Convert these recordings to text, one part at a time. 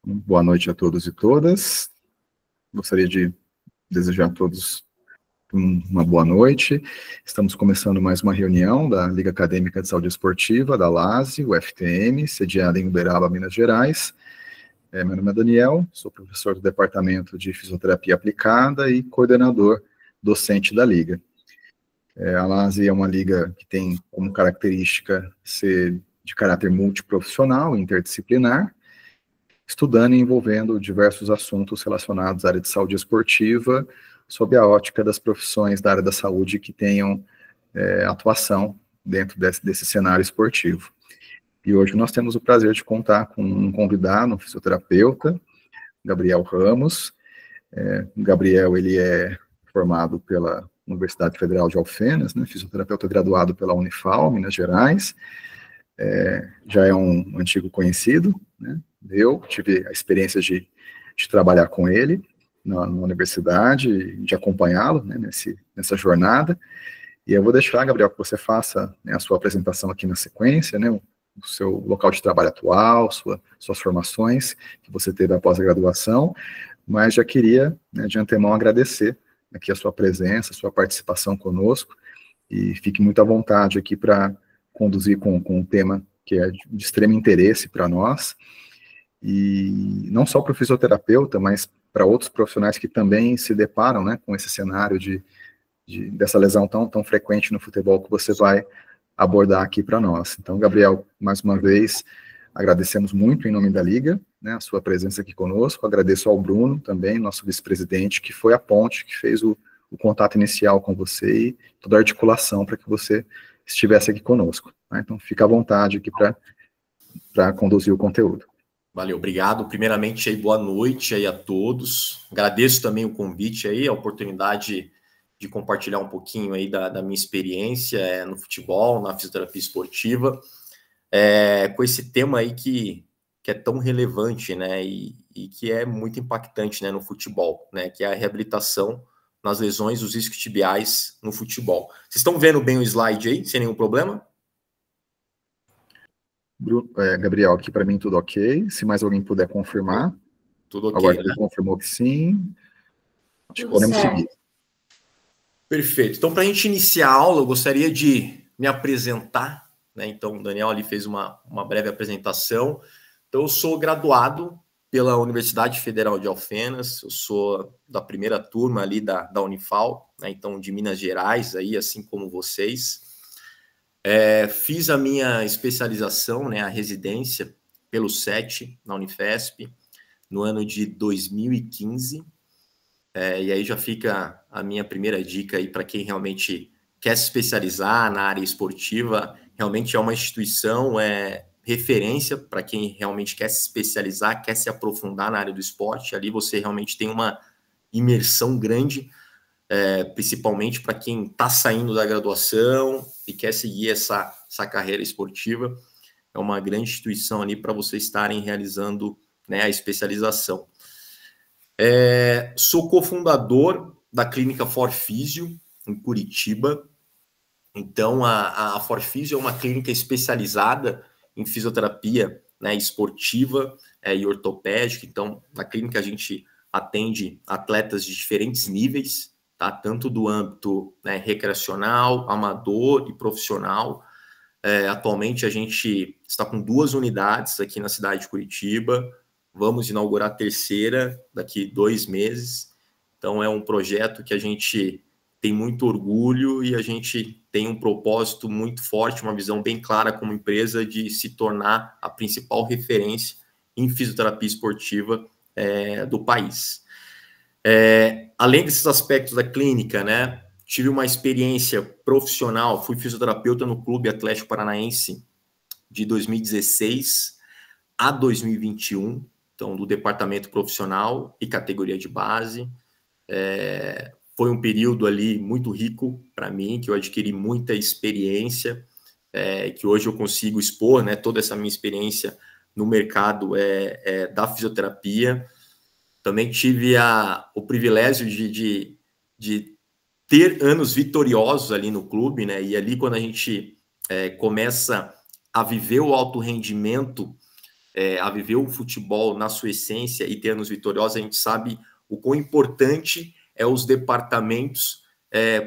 Boa noite a todos e todas. Gostaria de desejar a todos uma boa noite. Estamos começando mais uma reunião da Liga Acadêmica de Saúde Esportiva, da LASE, UFTM, sediada em Uberaba, Minas Gerais. Meu nome é Daniel, sou professor do Departamento de Fisioterapia Aplicada e coordenador docente da Liga. A LASE é uma liga que tem como característica ser de caráter multiprofissional, interdisciplinar, estudando e envolvendo diversos assuntos relacionados à área de saúde esportiva, sob a ótica das profissões da área da saúde que tenham atuação dentro desse cenário esportivo. E hoje nós temos o prazer de contar com um convidado, um fisioterapeuta, Gabriel Ramos. Gabriel, ele é formado pela Universidade Federal de Alfenas, né, fisioterapeuta graduado pela Unifal, Minas Gerais, já é um antigo conhecido, né? Eu tive a experiência de trabalhar com ele na universidade, de acompanhá-lo, né, nessa jornada, e eu vou deixar, Gabriel, que você faça, né, a sua apresentação aqui na sequência, né, o seu local de trabalho atual, suas formações que você teve após a graduação, mas já queria, né, de antemão, agradecer aqui a sua presença, a sua participação conosco, e fique muito à vontade aqui para conduzir com um tema que é de extremo interesse para nós, e não só para o fisioterapeuta, mas para outros profissionais que também se deparam, né, com esse cenário dessa lesão tão frequente no futebol que você vai abordar aqui para nós. Então, Gabriel, mais uma vez, agradecemos muito em nome da Liga, né, a sua presença aqui conosco, agradeço ao Bruno também, nosso vice-presidente, que foi a ponte, que fez o contato inicial com você e toda a articulação para que você estivesse aqui conosco. Né? Então, fica à vontade aqui para conduzir o conteúdo. Valeu, obrigado. Primeiramente, aí, boa noite aí a todos. Agradeço também o convite aí, a oportunidade de compartilhar um pouquinho aí da minha experiência no futebol, na fisioterapia esportiva, com esse tema aí que é tão relevante, né, e que é muito impactante, né, no futebol, né, que é a reabilitação nas lesões dos isquiotibiais no futebol. Vocês estão vendo bem o slide aí, sem nenhum problema? Gabriel, aqui para mim tudo ok. Se mais alguém puder confirmar. Tudo ok. Agora né? ele confirmou que sim. Acho que podemos seguir. Perfeito. Então, para a gente iniciar a aula, eu gostaria de me apresentar, né? Então, o Daniel ali fez uma breve apresentação. Então, eu sou graduado pela Universidade Federal de Alfenas, eu sou da primeira turma ali da Unifal, né? Então, de Minas Gerais, aí, assim como vocês. Fiz a minha especialização, né, a residência, pelo SET, na Unifesp, no ano de 2015. E aí já fica a minha primeira dica aí para quem realmente quer se especializar na área esportiva. Realmente é uma instituição, referência para quem realmente quer se especializar, quer se aprofundar na área do esporte. Ali você realmente tem uma imersão grande, principalmente para quem está saindo da graduação e quer seguir essa carreira esportiva. É uma grande instituição ali para vocês estarem realizando, né, a especialização. Sou cofundador da clínica Forfísio, em Curitiba. Então, a Forfísio é uma clínica especializada em fisioterapia, né, esportiva e ortopédica. Então, na clínica a gente atende atletas de diferentes níveis, tá? Tanto do âmbito, né, recreacional, amador e profissional. Atualmente a gente está com 2 unidades aqui na cidade de Curitiba. Vamos inaugurar a terceira daqui 2 meses. Então, é um projeto que a gente tem muito orgulho e a gente tem um propósito muito forte, uma visão bem clara como empresa de se tornar a principal referência em fisioterapia esportiva do país. Além desses aspectos da clínica, né, tive uma experiência profissional, fui fisioterapeuta no Clube Atlético Paranaense de 2016 a 2021, então do departamento profissional e categoria de base. Foi um período ali muito rico para mim, que eu adquiri muita experiência, que hoje eu consigo expor, né, toda essa minha experiência no mercado da fisioterapia. Também tive o privilégio de ter anos vitoriosos ali no clube, né? E ali quando a gente começa a viver o alto rendimento a viver o futebol na sua essência e ter anos vitoriosos, a gente sabe o quão importante é os departamentos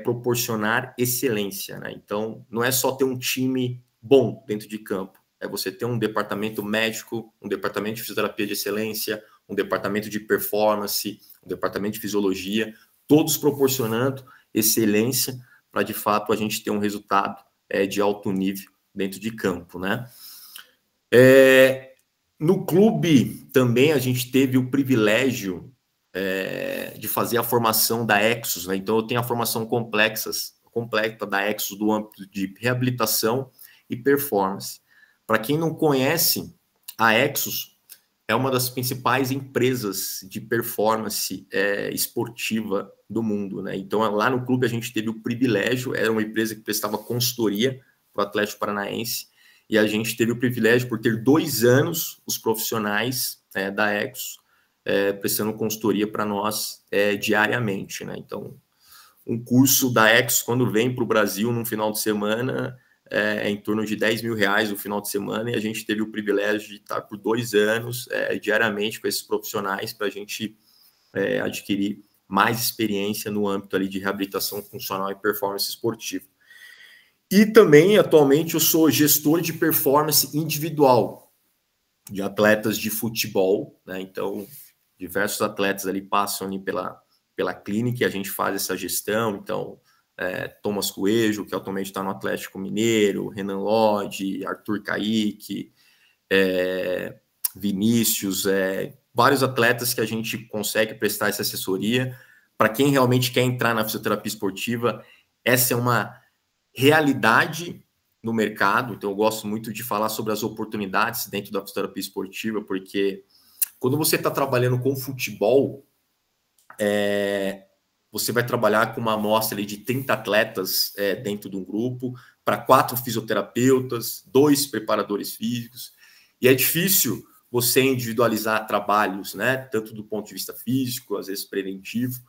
proporcionar excelência, né? Então, não é só ter um time bom dentro de campo, é você ter um departamento médico, um departamento de fisioterapia de excelência, um departamento de performance, um departamento de fisiologia, todos proporcionando excelência para, de fato, a gente ter um resultado de alto nível dentro de campo, né? No clube também a gente teve o privilégio de fazer a formação da Exos, né? Então eu tenho a formação completa da Exos do âmbito de reabilitação e performance. Para quem não conhece, a Exos é uma das principais empresas de performance esportiva do mundo, né? Então lá no clube a gente teve o privilégio, era uma empresa que prestava consultoria para o Atlético Paranaense, e a gente teve o privilégio por ter 2 anos os profissionais da Exos prestando consultoria para nós diariamente, né? Então, um curso da Exos, quando vem para o Brasil num final de semana, em torno de R$10 mil no final de semana, e a gente teve o privilégio de estar por 2 anos diariamente com esses profissionais para a gente adquirir mais experiência no âmbito ali de reabilitação funcional e performance esportiva. E também, atualmente, eu sou gestor de performance individual de atletas de futebol, né? Então, diversos atletas ali passam ali pela clínica e a gente faz essa gestão. Então, Thomas Coelho, que atualmente está no Atlético Mineiro, Renan Lodge, Arthur Caíque, Vinícius, vários atletas que a gente consegue prestar essa assessoria. Para quem realmente quer entrar na fisioterapia esportiva, essa é uma realidade no mercado. Então, eu gosto muito de falar sobre as oportunidades dentro da fisioterapia esportiva, porque quando você está trabalhando com futebol, você vai trabalhar com uma amostra de 30 atletas dentro de um grupo, para 4 fisioterapeutas, 2 preparadores físicos, e é difícil você individualizar trabalhos, né? Tanto do ponto de vista físico, às vezes preventivo.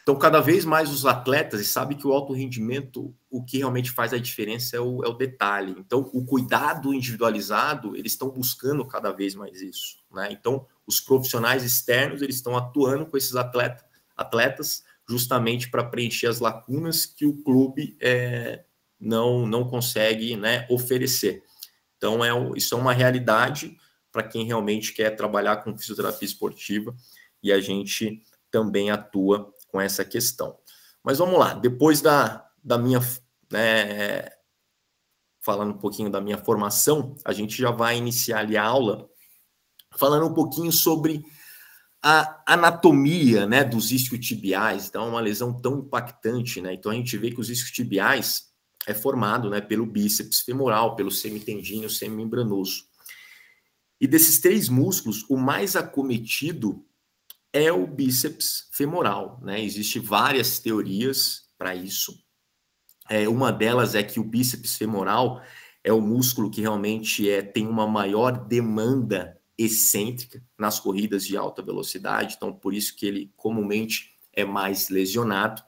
Então, cada vez mais os atletas, e sabe que o alto rendimento, o que realmente faz a diferença é o detalhe. Então, o cuidado individualizado, eles estão buscando cada vez mais isso, né? Então, os profissionais externos, eles estão atuando com esses atletas justamente para preencher as lacunas que o clube não consegue, né, oferecer. Então, isso é uma realidade para quem realmente quer trabalhar com fisioterapia esportiva, e a gente também atua com essa questão. Mas vamos lá, depois da minha, né, falando um pouquinho da minha formação, a gente já vai iniciar ali a aula falando um pouquinho sobre a anatomia, né, dos isquiotibiais. Então, é uma lesão tão impactante, né? Então, a gente vê que os isquiotibiais é formado, né, pelo bíceps femoral, pelo semitendíneo, semimembranoso. E desses 3 músculos, o mais acometido é o bíceps femoral, né? Existem várias teorias para isso. Uma delas é que o bíceps femoral é o músculo que realmente tem uma maior demanda excêntrica nas corridas de alta velocidade, então por isso que ele comumente é mais lesionado.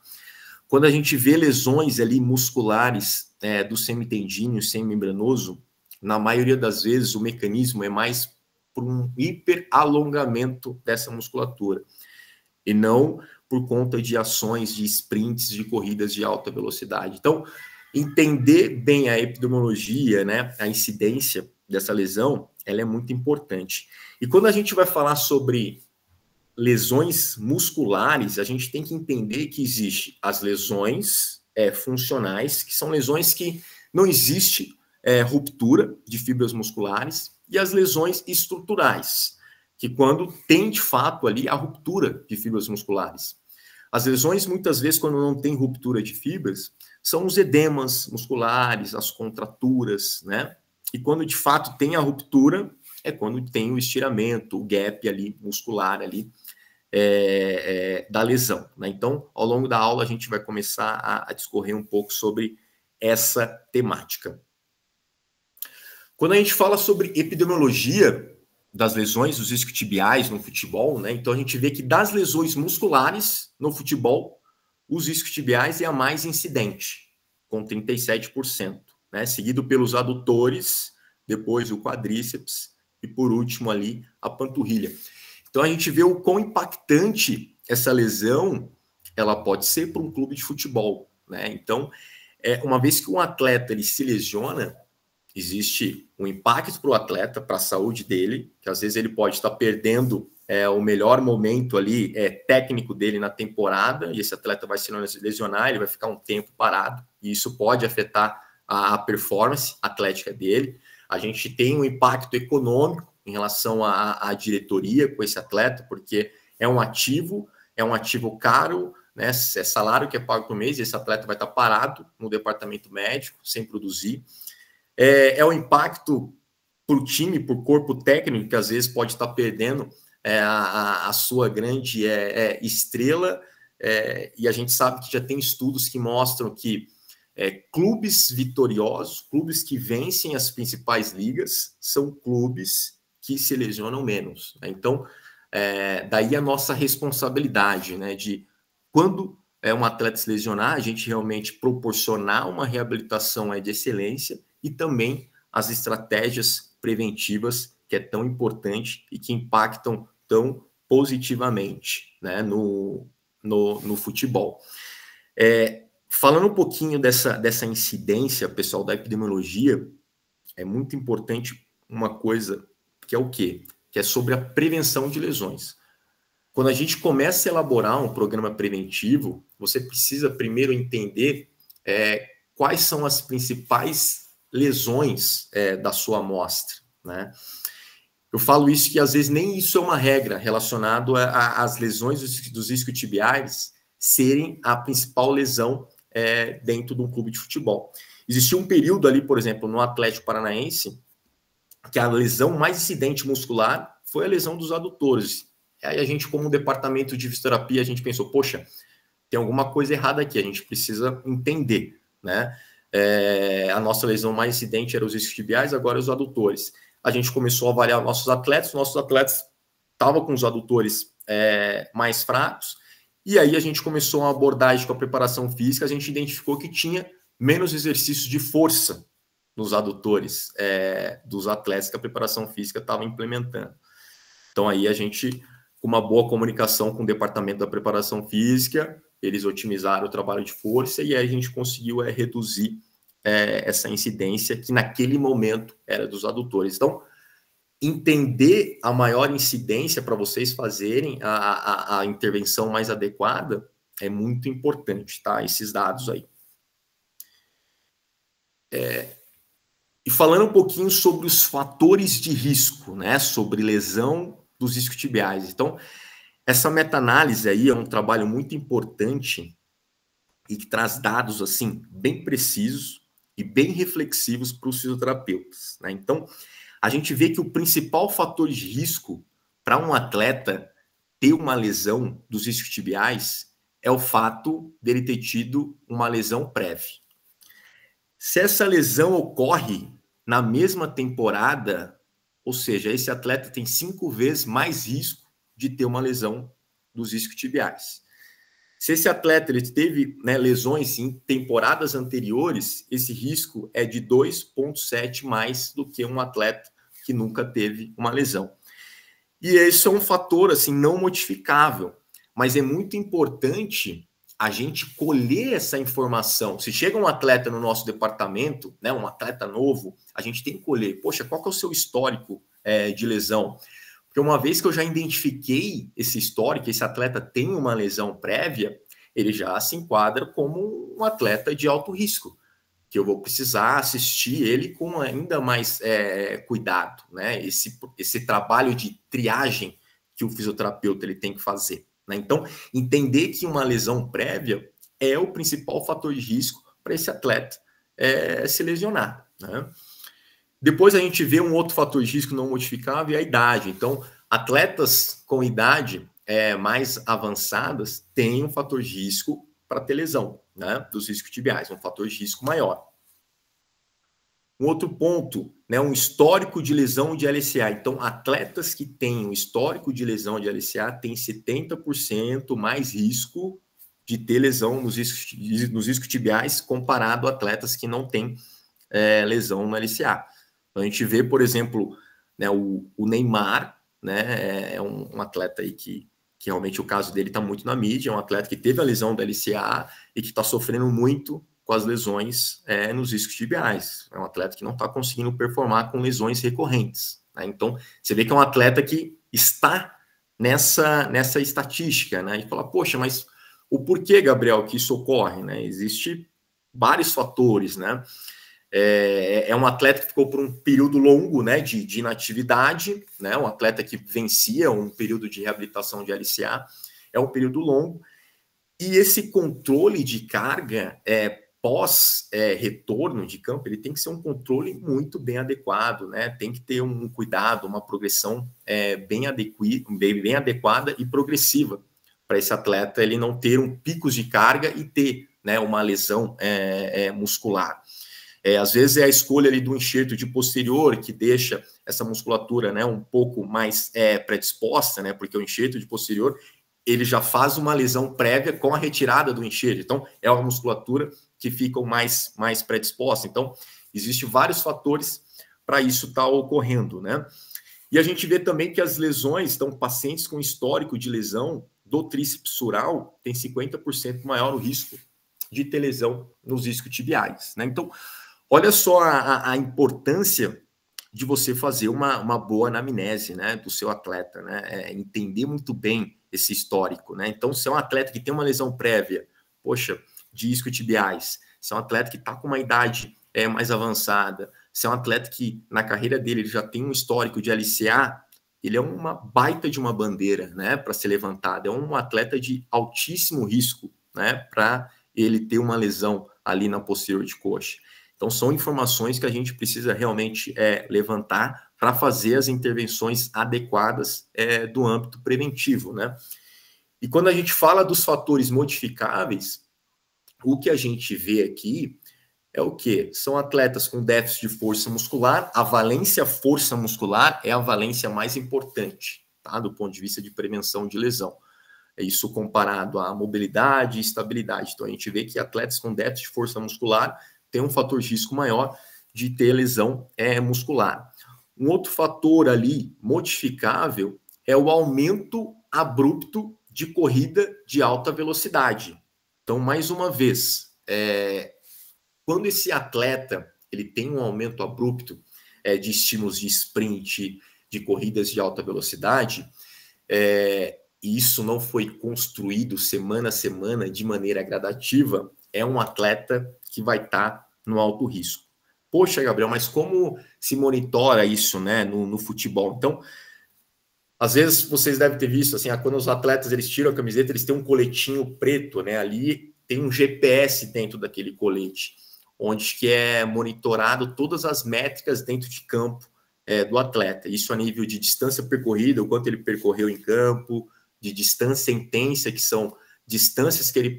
Quando a gente vê lesões ali musculares do semitendíneo, semimembranoso, na maioria das vezes o mecanismo é mais por um hiperalongamento dessa musculatura, e não por conta de ações de sprints, de corridas de alta velocidade. Então, entender bem a epidemiologia, né, a incidência dessa lesão, ela é muito importante. E quando a gente vai falar sobre lesões musculares, a gente tem que entender que existe as lesões funcionais, que são lesões que não existe ruptura de fibras musculares, e as lesões estruturais, que quando tem de fato ali a ruptura de fibras musculares. As lesões, muitas vezes, quando não tem ruptura de fibras, são os edemas musculares, as contraturas, né? E quando de fato tem a ruptura, é quando tem o estiramento, o gap ali muscular ali da lesão, né? Então, ao longo da aula, a gente vai começar a discorrer um pouco sobre essa temática. Quando a gente fala sobre epidemiologia das lesões dos isquiotibiais no futebol, né? Então a gente vê que das lesões musculares no futebol, os isquiotibiais é a mais incidente, com 37%, né? Seguido pelos adutores, depois o quadríceps e por último ali a panturrilha. Então a gente vê o quão impactante essa lesão ela pode ser para um clube de futebol, né? Então, uma vez que um atleta ele se lesiona, existe um impacto para o atleta, para a saúde dele, que às vezes ele pode estar perdendo o melhor momento ali técnico dele na temporada, e esse atleta vai se lesionar, ele vai ficar um tempo parado, e isso pode afetar a performance atlética dele. A gente tem um impacto econômico em relação à diretoria com esse atleta, porque é um ativo caro, né? É salário que é pago por mês, e esse atleta vai estar parado no departamento médico, sem produzir. É um impacto para o time, para o corpo técnico, que às vezes pode estar perdendo a sua grande estrela, e a gente sabe que já tem estudos que mostram que clubes vitoriosos, clubes que vencem as principais ligas, são clubes que se lesionam menos, né? Então, daí a nossa responsabilidade, né, de quando um atleta se lesionar, a gente realmente proporcionar uma reabilitação de excelência e também as estratégias preventivas, que é tão importante e que impactam tão positivamente, né, no futebol. Falando um pouquinho dessa incidência, pessoal, da epidemiologia, é muito importante uma coisa, que é o quê? Que é sobre a prevenção de lesões. Quando a gente começa a elaborar um programa preventivo, você precisa primeiro entender quais são as principais lesões da sua amostra, né? Eu falo isso que às vezes nem isso é uma regra relacionado às lesões dos isquiotibiais serem a principal lesão dentro de um clube de futebol. Existia um período ali, por exemplo, no Atlético Paranaense, que a lesão mais incidente muscular foi a lesão dos adutores. Aí a gente, como departamento de fisioterapia, a gente pensou, poxa, tem alguma coisa errada aqui, a gente precisa entender, né? A nossa lesão mais incidente era os isquiotibiais, agora os adutores. A gente começou a avaliar nossos atletas estavam com os adutores mais fracos, e aí a gente começou uma abordagem com a preparação física, a gente identificou que tinha menos exercícios de força nos adutores dos atletas que a preparação física estava implementando. Então aí a gente, com uma boa comunicação com o departamento da preparação física, eles otimizaram o trabalho de força e aí a gente conseguiu reduzir essa incidência que naquele momento era dos adutores. Então, entender a maior incidência para vocês fazerem a intervenção mais adequada é muito importante, tá? Esses dados aí. E falando um pouquinho sobre os fatores de risco, né? Sobre lesão dos isquiotibiais. Então, essa meta-análise aí é um trabalho muito importante e que traz dados assim bem precisos e bem reflexivos para os fisioterapeutas, né? Então, a gente vê que o principal fator de risco para um atleta ter uma lesão dos isquiotibiais é o fato dele ter tido uma lesão prévia. Se essa lesão ocorre na mesma temporada, ou seja, esse atleta tem 5 vezes mais risco de ter uma lesão dos isquiotibiais. Se esse atleta ele teve lesões em temporadas anteriores, esse risco é de 2,7 mais do que um atleta que nunca teve uma lesão. E esse é um fator assim não modificável, mas é muito importante a gente colher essa informação. Se chega um atleta no nosso departamento, né, um atleta novo, a gente tem que colher, poxa, qual que é o seu histórico de lesão? Porque uma vez que eu já identifiquei esse histórico, esse atleta tem uma lesão prévia, ele já se enquadra como um atleta de alto risco, que eu vou precisar assistir ele com ainda mais cuidado, né? Esse trabalho de triagem que o fisioterapeuta ele tem que fazer, né? Então, entender que uma lesão prévia é o principal fator de risco para esse atleta se lesionar, né? Depois a gente vê um outro fator de risco não modificável, é a idade. Então, atletas com idade mais avançadas têm um fator de risco para ter lesão, né, dos isquiotibiais, um fator de risco maior. Um outro ponto, né, um histórico de lesão de LCA. Então, atletas que têm um histórico de lesão de LCA têm 70% mais risco de ter lesão nos isquiotibiais comparado a atletas que não têm lesão no LCA. Então, a gente vê, por exemplo, né? O Neymar, né, é um atleta aí que realmente o caso dele está muito na mídia, é um atleta que teve a lesão da LCA e que está sofrendo muito com as lesões nos isquiotibiais. É um atleta que não está conseguindo performar com lesões recorrentes, né? Então, você vê que é um atleta que está nessa estatística, né? E fala, poxa, mas o porquê, Gabriel, que isso ocorre, né? Existem vários fatores, né? É um atleta que ficou por um período longo, né, de inatividade, né, um atleta que vencia um período de reabilitação de LCA, é um período longo, e esse controle de carga pós-retorno de campo, ele tem que ser um controle muito bem adequado, né, tem que ter um cuidado, uma progressão bem adequada e progressiva, para esse atleta ele não ter um picos de carga e ter, né, uma lesão muscular. Às vezes é a escolha ali do enxerto de posterior que deixa essa musculatura, né, um pouco mais predisposta, né, porque o enxerto de posterior ele já faz uma lesão prévia com a retirada do enxerto. Então, é uma musculatura que fica mais predisposta. Então, existem vários fatores para isso estar ocorrendo, né? E a gente vê também que as lesões, então, pacientes com histórico de lesão do tríceps sural têm 50% maior o risco de ter lesão nos isquiotibiais, né? Então, olha só a importância de você fazer uma boa anamnese, né, do seu atleta, né, entender muito bem esse histórico, né? Então, se é um atleta que tem uma lesão prévia, poxa, de isquiotibiais, se é um atleta que está com uma idade mais avançada, se é um atleta que na carreira dele ele já tem um histórico de LCA, ele é uma baita de uma bandeira, né, para ser levantado. É um atleta de altíssimo risco, né, para ele ter uma lesão ali na posterior de coxa. Então, são informações que a gente precisa realmente levantar para fazer as intervenções adequadas do âmbito preventivo, né? E quando a gente fala dos fatores modificáveis, o que a gente vê aqui é o quê? São atletas com déficit de força muscular. A valência força muscular é a valência mais importante, tá? Do ponto de vista de prevenção de lesão. É isso comparado à mobilidade e estabilidade. Então, a gente vê que atletas com déficit de força muscular tem um fator de risco maior de ter lesão muscular. Um outro fator ali modificável é o aumento abrupto de corrida de alta velocidade. Então, mais uma vez, quando esse atleta ele tem um aumento abrupto de estímulos de sprint, de corridas de alta velocidade, e isso não foi construído semana a semana de maneira gradativa, é um atleta que vai estar no alto risco. Poxa, Gabriel, mas como se monitora isso, né, no futebol? Então, às vezes vocês devem ter visto, assim, quando os atletas eles tiram a camiseta, eles têm um coletinho preto, né, ali tem um GPS dentro daquele colete, onde que é monitorado todas as métricas dentro de campo do atleta. Isso a nível de distância percorrida, o quanto ele percorreu em campo, de distância intensa, que são distâncias que ele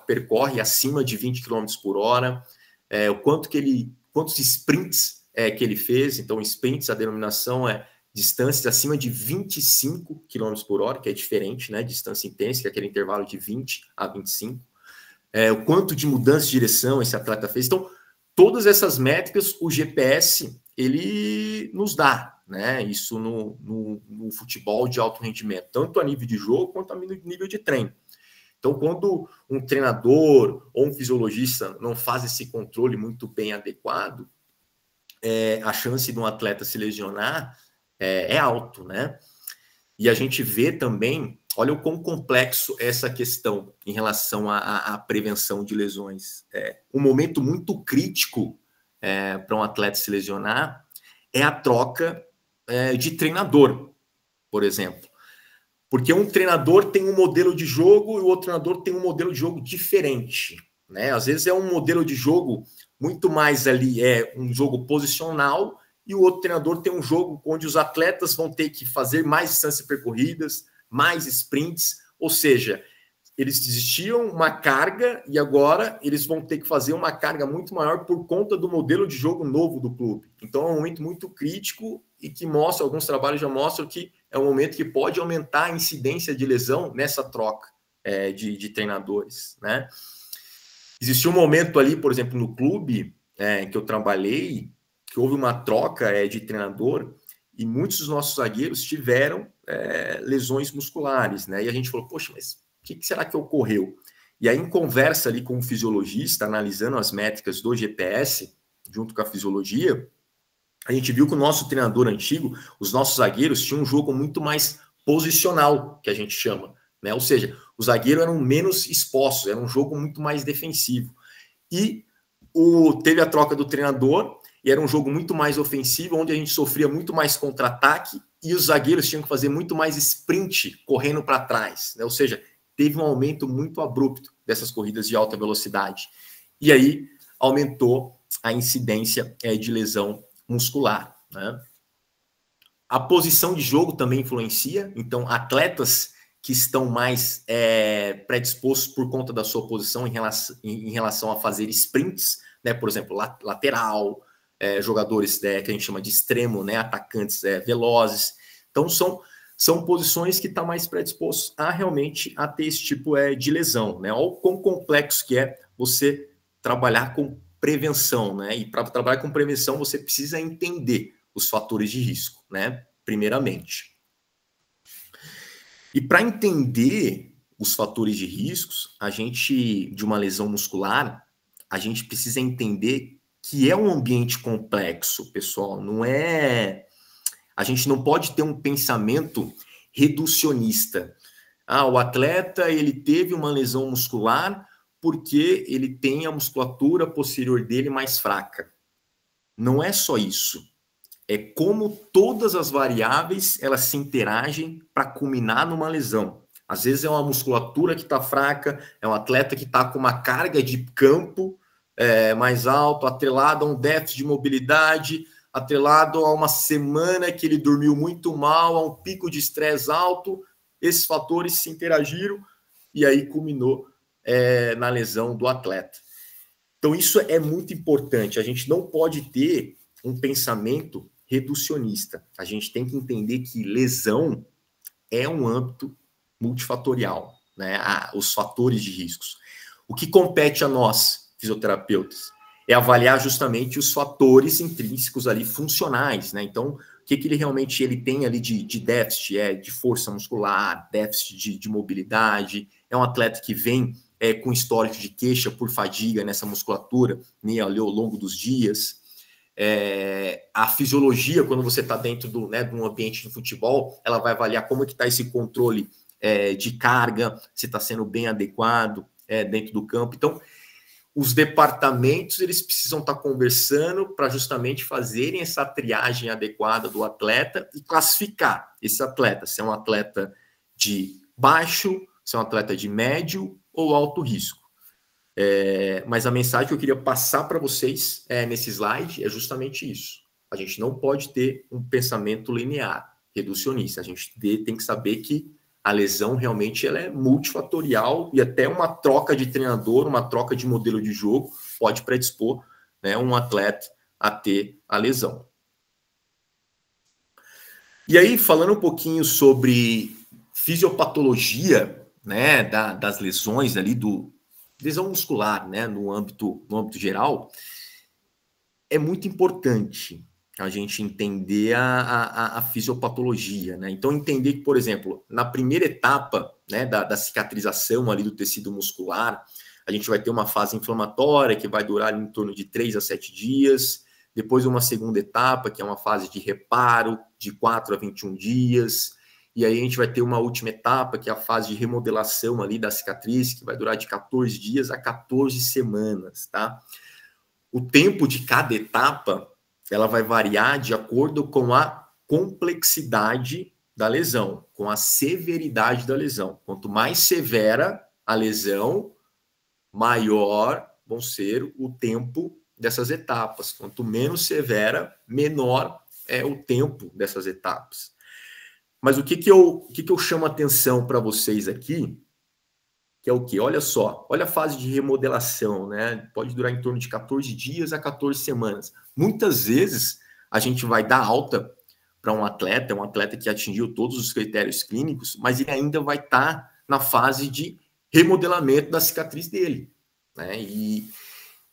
percorre acima de 20 km por hora, quantos sprints que ele fez. Então, sprints, a denominação é distâncias acima de 25 km por hora, que é diferente, né? Distância intensa, que é aquele intervalo de 20 a 25. O quanto de mudança de direção esse atleta fez. Então, todas essas métricas, o GPS, ele nos dá, né? Isso no futebol de alto rendimento, tanto a nível de jogo quanto a nível de treino. Então, quando um treinador ou um fisiologista não faz esse controle muito bem adequado, a chance de um atleta se lesionar é alto, né? E a gente vê também, olha o quão complexo é essa questão em relação à prevenção de lesões. Um momento muito crítico para um atleta se lesionar é a troca de treinador, por exemplo. Porque um treinador tem um modelo de jogo e o outro treinador tem um modelo de jogo diferente, né? Às vezes é um modelo de jogo muito mais ali, um jogo posicional, e o outro treinador tem um jogo onde os atletas vão ter que fazer mais distâncias percorridas, mais sprints, ou seja, eles existiam uma carga e agora eles vão ter que fazer uma carga muito maior por conta do modelo de jogo novo do clube. Então é um momento muito crítico e que mostra, alguns trabalhos já mostram que é um momento que pode aumentar a incidência de lesão nessa troca de treinadores, né? Existiu um momento ali, por exemplo, no clube que eu trabalhei, que houve uma troca de treinador E muitos dos nossos zagueiros tiveram lesões musculares, né? E a gente falou, poxa, mas o que será que ocorreu? E aí, em conversa ali com o fisiologista, analisando as métricas do GPS, junto com a fisiologia, a gente viu que o nosso treinador antigo, os nossos zagueiros, tinham um jogo muito mais posicional, que a gente chama, né? Ou seja, os zagueiros eram menos expostos, era um jogo muito mais defensivo. E teve a troca do treinador, e era um jogo muito mais ofensivo, onde a gente sofria muito mais contra-ataque, e os zagueiros tinham que fazer muito mais sprint, correndo para trás, né? Ou seja, teve um aumento muito abrupto dessas corridas de alta velocidade. E aí aumentou a incidência de lesão muscular, né? A posição de jogo também influencia, então atletas que estão mais predispostos por conta da sua posição em relação a fazer sprints, né? Por exemplo, lateral, jogadores que a gente chama de extremo, né? Atacantes velozes. Então são posições que estão mais predispostos a realmente a ter esse tipo de lesão, né? Olha o quão complexo que é você trabalhar com prevenção, né? E para trabalhar com prevenção, você precisa entender os fatores de risco, né? Primeiramente. E para entender os fatores de riscos, de uma lesão muscular, a gente precisa entender que é um ambiente complexo, pessoal. A gente não pode ter um pensamento reducionista. O atleta ele teve uma lesão muscular porque ele tem a musculatura posterior dele mais fraca. Não é só isso. É como todas as variáveis elas se interagem para culminar numa lesão. Às vezes é uma musculatura que está fraca, é um atleta que está com uma carga de campo mais alto, atrelado a um déficit de mobilidade, atrelado a uma semana que ele dormiu muito mal, a um pico de estresse alto. Esses fatores se interagiram e aí culminou na lesão do atleta. Então isso é muito importante. A gente não pode ter um pensamento reducionista. A gente tem que entender que lesão é um âmbito multifatorial, né? Os fatores de riscos. O que compete a nós, fisioterapeutas, é avaliar justamente os fatores intrínsecos ali funcionais, né? Então, o que ele realmente tem ali de déficit, de força muscular, déficit de mobilidade, é um atleta que vem com histórico de queixa por fadiga nessa musculatura, né, ali ao longo dos dias. A fisiologia, quando você está dentro de um ambiente de futebol, ela vai avaliar como é que está esse controle de carga, se está sendo bem adequado dentro do campo. Então, os departamentos eles precisam estar conversando para justamente fazerem essa triagem adequada do atleta e classificar esse atleta, se é um atleta de baixo, se é um atleta de médio ou alto risco. Mas a mensagem que eu queria passar para vocês nesse slide é justamente isso. A gente não pode ter um pensamento linear, reducionista. A gente tem que saber que a lesão realmente ela é multifatorial e até uma troca de treinador, uma troca de modelo de jogo pode predispor, né, um atleta a ter a lesão. E aí, falando um pouquinho sobre fisiopatologia, né, das lesões ali lesão muscular, né, no âmbito geral, é muito importante a gente entender a fisiopatologia, né? Então, entender que, por exemplo, na primeira etapa, né, da cicatrização ali do tecido muscular, a gente vai ter uma fase inflamatória que vai durar em torno de 3 a 7 dias, depois uma segunda etapa, que é uma fase de reparo, de 4 a 21 dias, e aí a gente vai ter uma última etapa, que é a fase de remodelação ali da cicatriz, que vai durar de 14 dias a 14 semanas, tá? O tempo de cada etapa, ela vai variar de acordo com a complexidade da lesão, com a severidade da lesão. Quanto mais severa a lesão, maior vão ser o tempo dessas etapas. Quanto menos severa, menor é o tempo dessas etapas. Mas o que eu chamo a atenção para vocês aqui, que é o quê? Olha só, olha a fase de remodelação, né? Pode durar em torno de 14 dias a 14 semanas. Muitas vezes a gente vai dar alta para um atleta que atingiu todos os critérios clínicos, mas ele ainda vai estar na fase de remodelamento da cicatriz dele, né?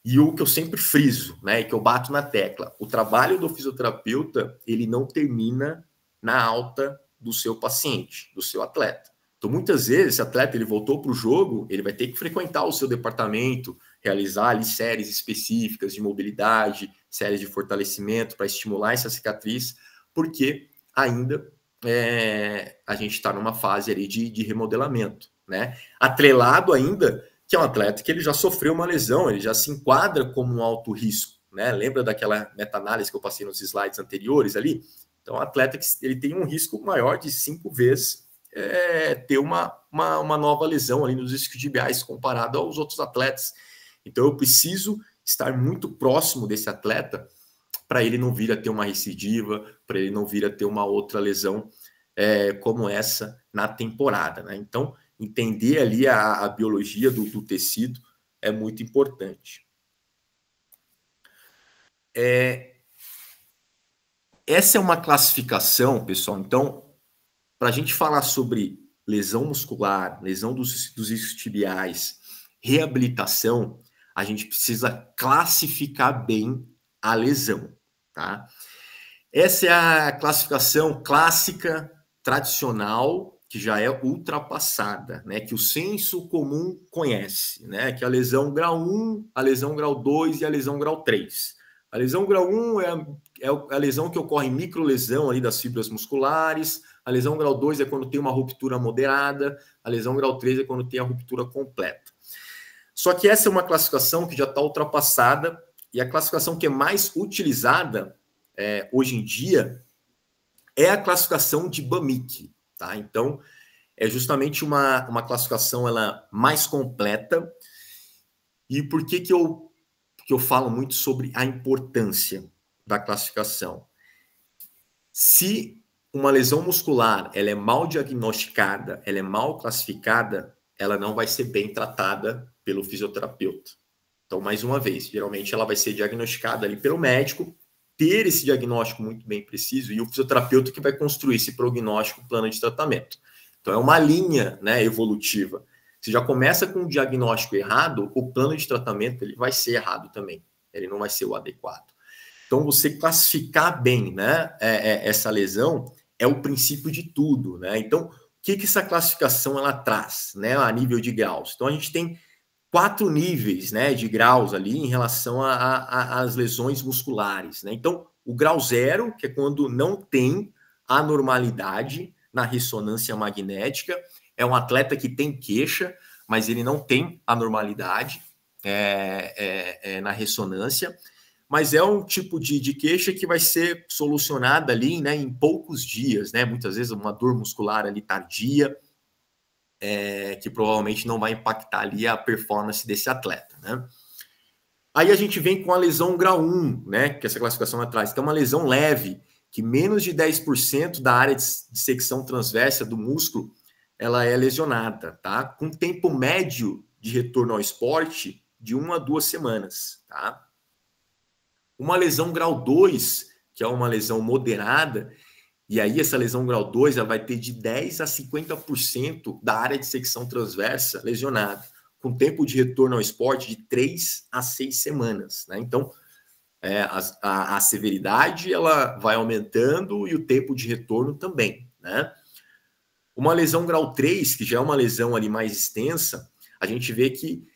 E o que eu sempre friso, né, e que eu bato na tecla, o trabalho do fisioterapeuta, ele não termina na alta do seu paciente, do seu atleta. Então, muitas vezes, esse atleta ele voltou para o jogo, ele vai ter que frequentar o seu departamento, realizar ali séries específicas de mobilidade, séries de fortalecimento para estimular essa cicatriz, porque ainda a gente está numa fase ali de remodelamento, né? Atrelado ainda que é um atleta que ele já sofreu uma lesão, ele já se enquadra como um alto risco, né? Lembra daquela meta-análise que eu passei nos slides anteriores ali? Então, um atleta que ele tem um risco maior de 5 vezes ter uma nova lesão ali nos isquiotibiais comparado aos outros atletas. Então, eu preciso estar muito próximo desse atleta para ele não vir a ter uma recidiva, para ele não vir a ter uma outra lesão como essa na temporada, né? Então, entender ali a biologia do tecido é muito importante. Essa é uma classificação, pessoal. Então, para a gente falar sobre lesão muscular, lesão dos isquiotibiais, reabilitação, a gente precisa classificar bem a lesão, tá? Essa é a classificação clássica, tradicional, que já é ultrapassada, né? Que o senso comum conhece, né? Que a lesão grau 1, a lesão grau 2 e a lesão grau 3. A lesão grau 1 é a lesão que ocorre em microlesão ali das fibras musculares, a lesão grau 2 é quando tem uma ruptura moderada, a lesão grau 3 é quando tem a ruptura completa. Só que essa é uma classificação que já está ultrapassada, e a classificação que é mais utilizada hoje em dia é a classificação de Bamick, tá? Então, é justamente uma classificação ela mais completa. E por que eu falo muito sobre a importância da classificação? Se uma lesão muscular ela é mal diagnosticada, ela é mal classificada, ela não vai ser bem tratada pelo fisioterapeuta. Então, mais uma vez, geralmente ela vai ser diagnosticada ali pelo médico, ter esse diagnóstico muito bem preciso, e o fisioterapeuta que vai construir esse prognóstico, plano de tratamento. Então, é uma linha, né, evolutiva. Se já começa com um diagnóstico errado, o plano de tratamento ele vai ser errado também. Ele não vai ser o adequado. Então, você classificar bem, né, essa lesão é o princípio de tudo, né? Então, o que essa classificação ela traz, né, a nível de graus? Então, a gente tem 4 níveis, né, de graus ali em relação às lesões musculares, né? Então, o grau 0, que é quando não tem anormalidade na ressonância magnética, é um atleta que tem queixa, mas ele não tem anormalidade na ressonância, mas é um tipo de queixa que vai ser solucionada ali, né, em poucos dias, né? Muitas vezes uma dor muscular ali tardia, que provavelmente não vai impactar ali a performance desse atleta, né? Aí a gente vem com a lesão grau 1, né, que essa classificação atrás, que é uma lesão leve, que menos de 10% da área de secção transversa do músculo, ela é lesionada, tá? Com tempo médio de retorno ao esporte de 1 a 2 semanas, tá? Uma lesão grau 2, que é uma lesão moderada, e aí essa lesão grau 2 ela vai ter de 10 a 50% da área de secção transversa lesionada, com tempo de retorno ao esporte de 3 a 6 semanas, né? Então, a severidade ela vai aumentando e o tempo de retorno também, né? Uma lesão grau 3, que já é uma lesão ali mais extensa, a gente vê que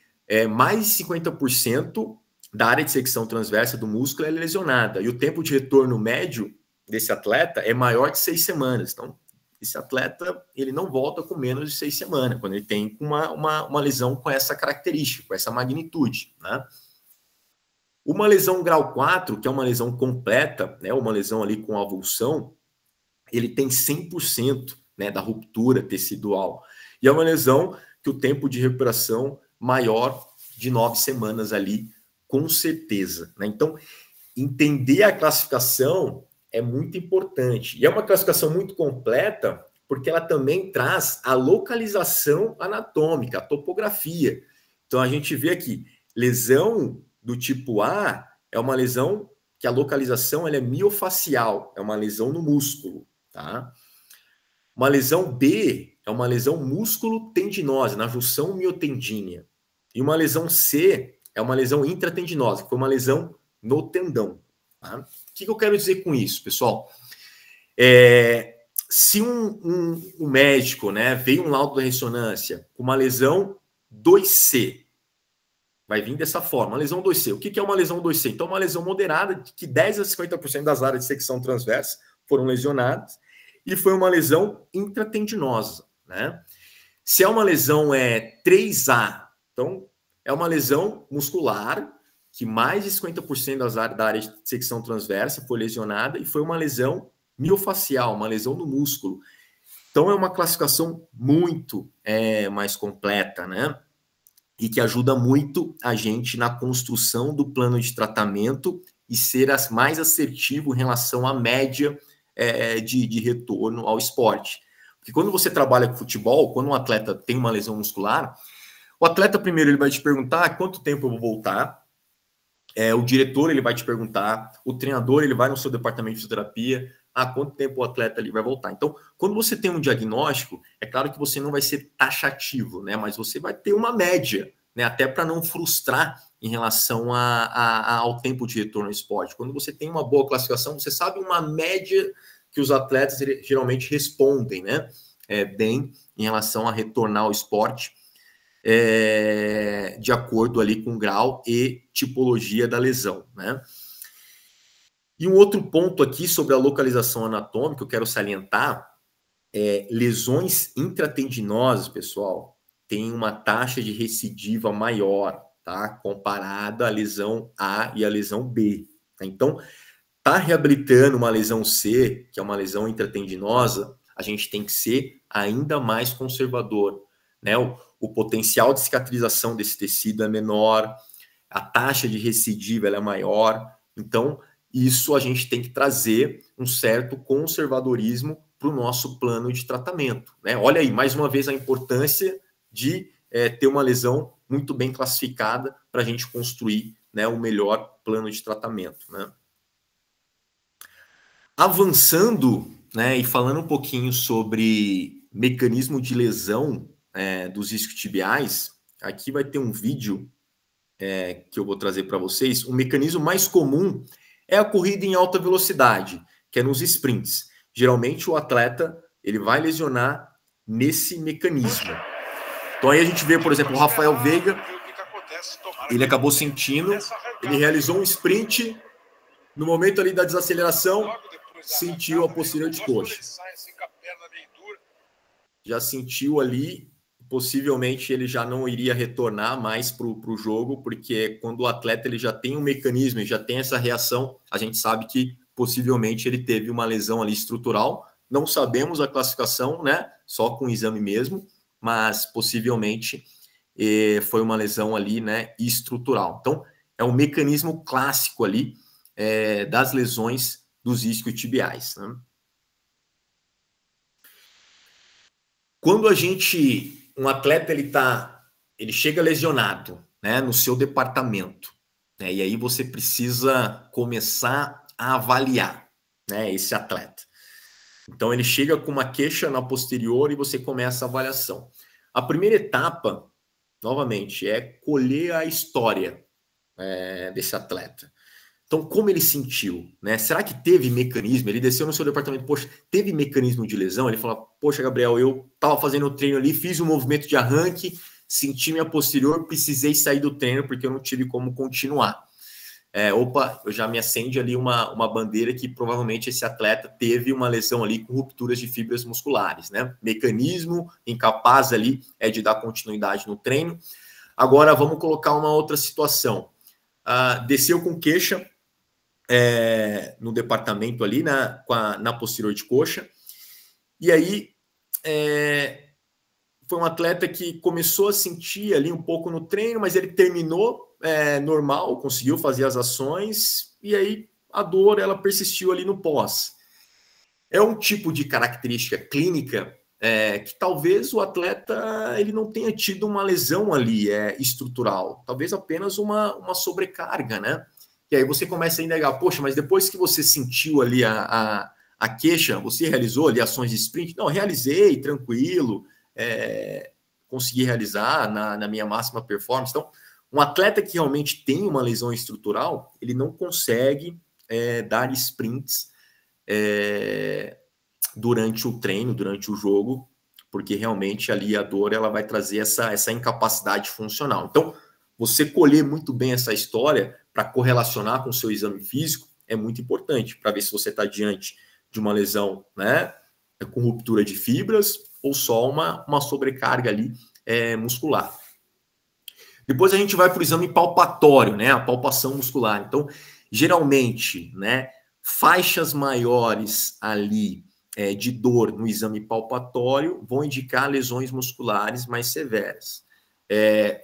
mais de 50% da área de secção transversa do músculo é lesionada, e o tempo de retorno médio desse atleta é maior de 6 semanas. Então, esse atleta ele não volta com menos de 6 semanas, quando ele tem uma lesão com essa característica, com essa magnitude, né? Uma lesão grau 4, que é uma lesão completa, né, uma lesão ali com avulsão, ele tem 100%, né, da ruptura tecidual. E é uma lesão que o tempo de recuperação maior de 9 semanas ali, com certeza, né? Então, entender a classificação é muito importante. E é uma classificação muito completa, porque ela também traz a localização anatômica, a topografia. Então, a gente vê aqui, lesão do tipo A é uma lesão que a localização ela é miofacial, é uma lesão no músculo, tá? Uma lesão B é uma lesão músculo-tendinosa, na junção miotendínea. E uma lesão C é uma lesão intratendinosa, que foi uma lesão no tendão. Tá? O que eu quero dizer com isso, pessoal? Se um médico, né, veio um laudo da ressonância com uma lesão 2C, vai vir dessa forma, uma lesão 2C. O que é uma lesão 2C? Então, uma lesão moderada, de que 10 a 50% das áreas de secção transversa foram lesionadas, e foi uma lesão intratendinosa, né? Se é uma lesão 3A, então é uma lesão muscular, que mais de 50% da área de secção transversa foi lesionada, e foi uma lesão miofacial, uma lesão do músculo. Então, é uma classificação muito mais completa, né? E que ajuda muito a gente na construção do plano de tratamento e ser mais assertivo em relação à média de retorno ao esporte. Porque quando você trabalha com futebol, quando um atleta tem uma lesão muscular, o atleta primeiro ele vai te perguntar quanto tempo eu vou voltar, o diretor ele vai te perguntar, o treinador ele vai no seu departamento de fisioterapia, quanto tempo o atleta ali vai voltar. Então, quando você tem um diagnóstico, é claro que você não vai ser taxativo, né? Mas você vai ter uma média, né? Até para não frustrar em relação ao tempo de retorno ao esporte. Quando você tem uma boa classificação, você sabe uma média que os atletas geralmente respondem, né? Bem em relação a retornar ao esporte, de acordo ali com o grau e tipologia da lesão, né? E um outro ponto aqui sobre a localização anatômica, eu quero salientar, lesões intratendinosas, pessoal, tem uma taxa de recidiva maior, tá? Comparada à lesão A e à lesão B. Tá? Então, tá reabilitando uma lesão C, que é uma lesão intratendinosa, a gente tem que ser ainda mais conservador, né? O potencial de cicatrização desse tecido é menor, a taxa de recidiva ela é maior, então isso a gente tem que trazer um certo conservadorismo para o nosso plano de tratamento, né? Olha aí, mais uma vez, a importância de ter uma lesão muito bem classificada para a gente construir, né, o melhor plano de tratamento, né? Avançando, né, e falando um pouquinho sobre mecanismo de lesão dos isquiotibiais, aqui vai ter um vídeo que eu vou trazer para vocês. O mecanismo mais comum é a corrida em alta velocidade, que é nos sprints. Geralmente o atleta ele vai lesionar nesse mecanismo. Então aí a gente vê, por exemplo, o Rafael Veiga, ele acabou sentindo, ele realizou um sprint, no momento ali da desaceleração, sentiu a posterior de coxa. Já sentiu ali, possivelmente ele já não iria retornar mais para o jogo, porque quando o atleta ele já tem um mecanismo e já tem essa reação, a gente sabe que possivelmente ele teve uma lesão ali estrutural. Não sabemos a classificação, né? Só com o exame mesmo, mas possivelmente foi uma lesão ali, né, estrutural. Então, é um mecanismo clássico ali das lesões dos isquiotibiais, né? Quando um atleta ele chega lesionado, né, no seu departamento, né, e aí você precisa começar a avaliar, né, esse atleta. Então ele chega com uma queixa na posterior e você começa a avaliação. A primeira etapa, novamente, é colher a história desse atleta. Então, como ele sentiu, né? Será que teve mecanismo? Ele desceu no seu departamento, poxa, teve mecanismo de lesão? Ele falou, poxa, Gabriel, eu estava fazendo o treino ali, fiz um movimento de arranque, senti minha posterior, precisei sair do treino porque eu não tive como continuar. Eu já me acende ali uma bandeira que provavelmente esse atleta teve uma lesão ali com rupturas de fibras musculares, né? Mecanismo incapaz ali de dar continuidade no treino. Agora, vamos colocar uma outra situação. Desceu com queixa, no departamento ali, na posterior de coxa, e aí foi um atleta que começou a sentir ali um pouco no treino, mas ele terminou normal, conseguiu fazer as ações, e aí a dor ela persistiu ali no pós. É um tipo de característica clínica que talvez o atleta ele não tenha tido uma lesão ali estrutural, talvez apenas uma sobrecarga, né? E aí você começa a indagar, poxa, mas depois que você sentiu ali a queixa, você realizou ali ações de sprint? Não, realizei, tranquilo, consegui realizar na minha máxima performance. Então, Um atleta que realmente tem uma lesão estrutural, ele não consegue dar sprints durante o treino, durante o jogo, porque realmente ali a dor ela vai trazer essa incapacidade funcional. Então, você colher muito bem essa história para correlacionar com o seu exame físico é muito importante para ver se você está diante de uma lesão, né, com ruptura de fibras ou só uma sobrecarga ali muscular. Depois a gente vai para o exame palpatório, né, a palpação muscular. Então, geralmente, né, faixas maiores ali de dor no exame palpatório vão indicar lesões musculares mais severas.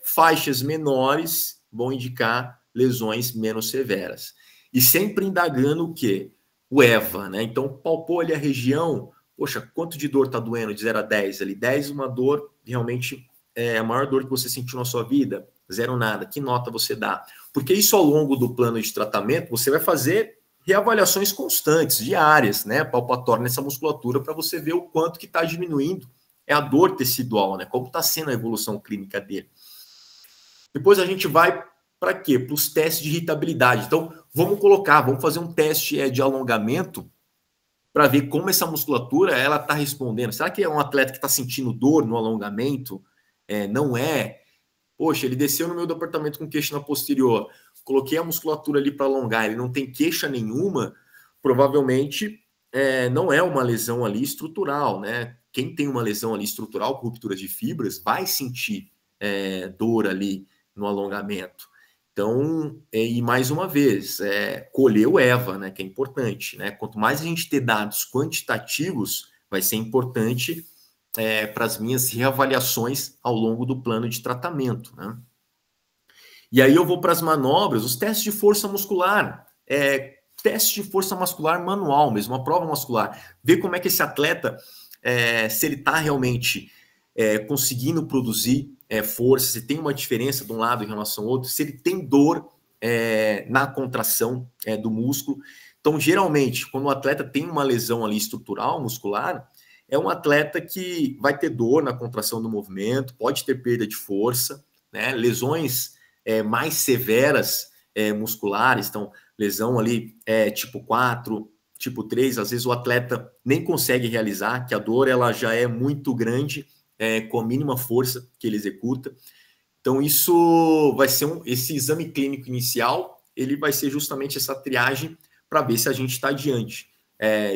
Faixas menores vão indicar lesões menos severas. E sempre indagando o quê? O EVA, né? Então, palpou ali a região, poxa, quanto de dor está doendo de 0 a 10 ali? 10 uma dor, realmente a maior dor que você sentiu na sua vida, 0 nada. Que nota você dá? Porque isso ao longo do plano de tratamento, você vai fazer reavaliações constantes, diárias, né? Palpatória nessa musculatura para você ver o quanto que está diminuindo a dor tecidual, né? Como está sendo a evolução clínica dele. Depois a gente vai para quê? Para os testes de irritabilidade. Então, vamos fazer um teste de alongamento para ver como essa musculatura ela está respondendo. Será que é um atleta que está sentindo dor no alongamento? Não é? Poxa, ele desceu no meu departamento com queixa na posterior, coloquei a musculatura ali para alongar, ele não tem queixa nenhuma, provavelmente não é uma lesão ali estrutural, né? Quem tem uma lesão ali estrutural com ruptura de fibras vai sentir dor ali no alongamento. Então, e mais uma vez, colher o EVA, né, que é importante, né? Quanto mais a gente ter dados quantitativos, vai ser importante para as minhas reavaliações ao longo do plano de tratamento, né? E aí eu vou para as manobras, os testes de força muscular, teste de força muscular manual mesmo, uma prova muscular, ver como é que esse atleta, se ele está realmente conseguindo produzir força, se tem uma diferença de um lado em relação ao outro, se ele tem dor na contração do músculo. Então, geralmente, quando o atleta tem uma lesão ali estrutural, muscular, é um atleta que vai ter dor na contração do movimento, pode ter perda de força, né? Lesões mais severas musculares, então, lesão ali tipo 4, tipo 3, às vezes o atleta nem consegue realizar, que a dor ela já é muito grande, com a mínima força que ele executa. Então, isso vai ser esse exame clínico inicial, ele vai ser justamente essa triagem para ver se a gente está diante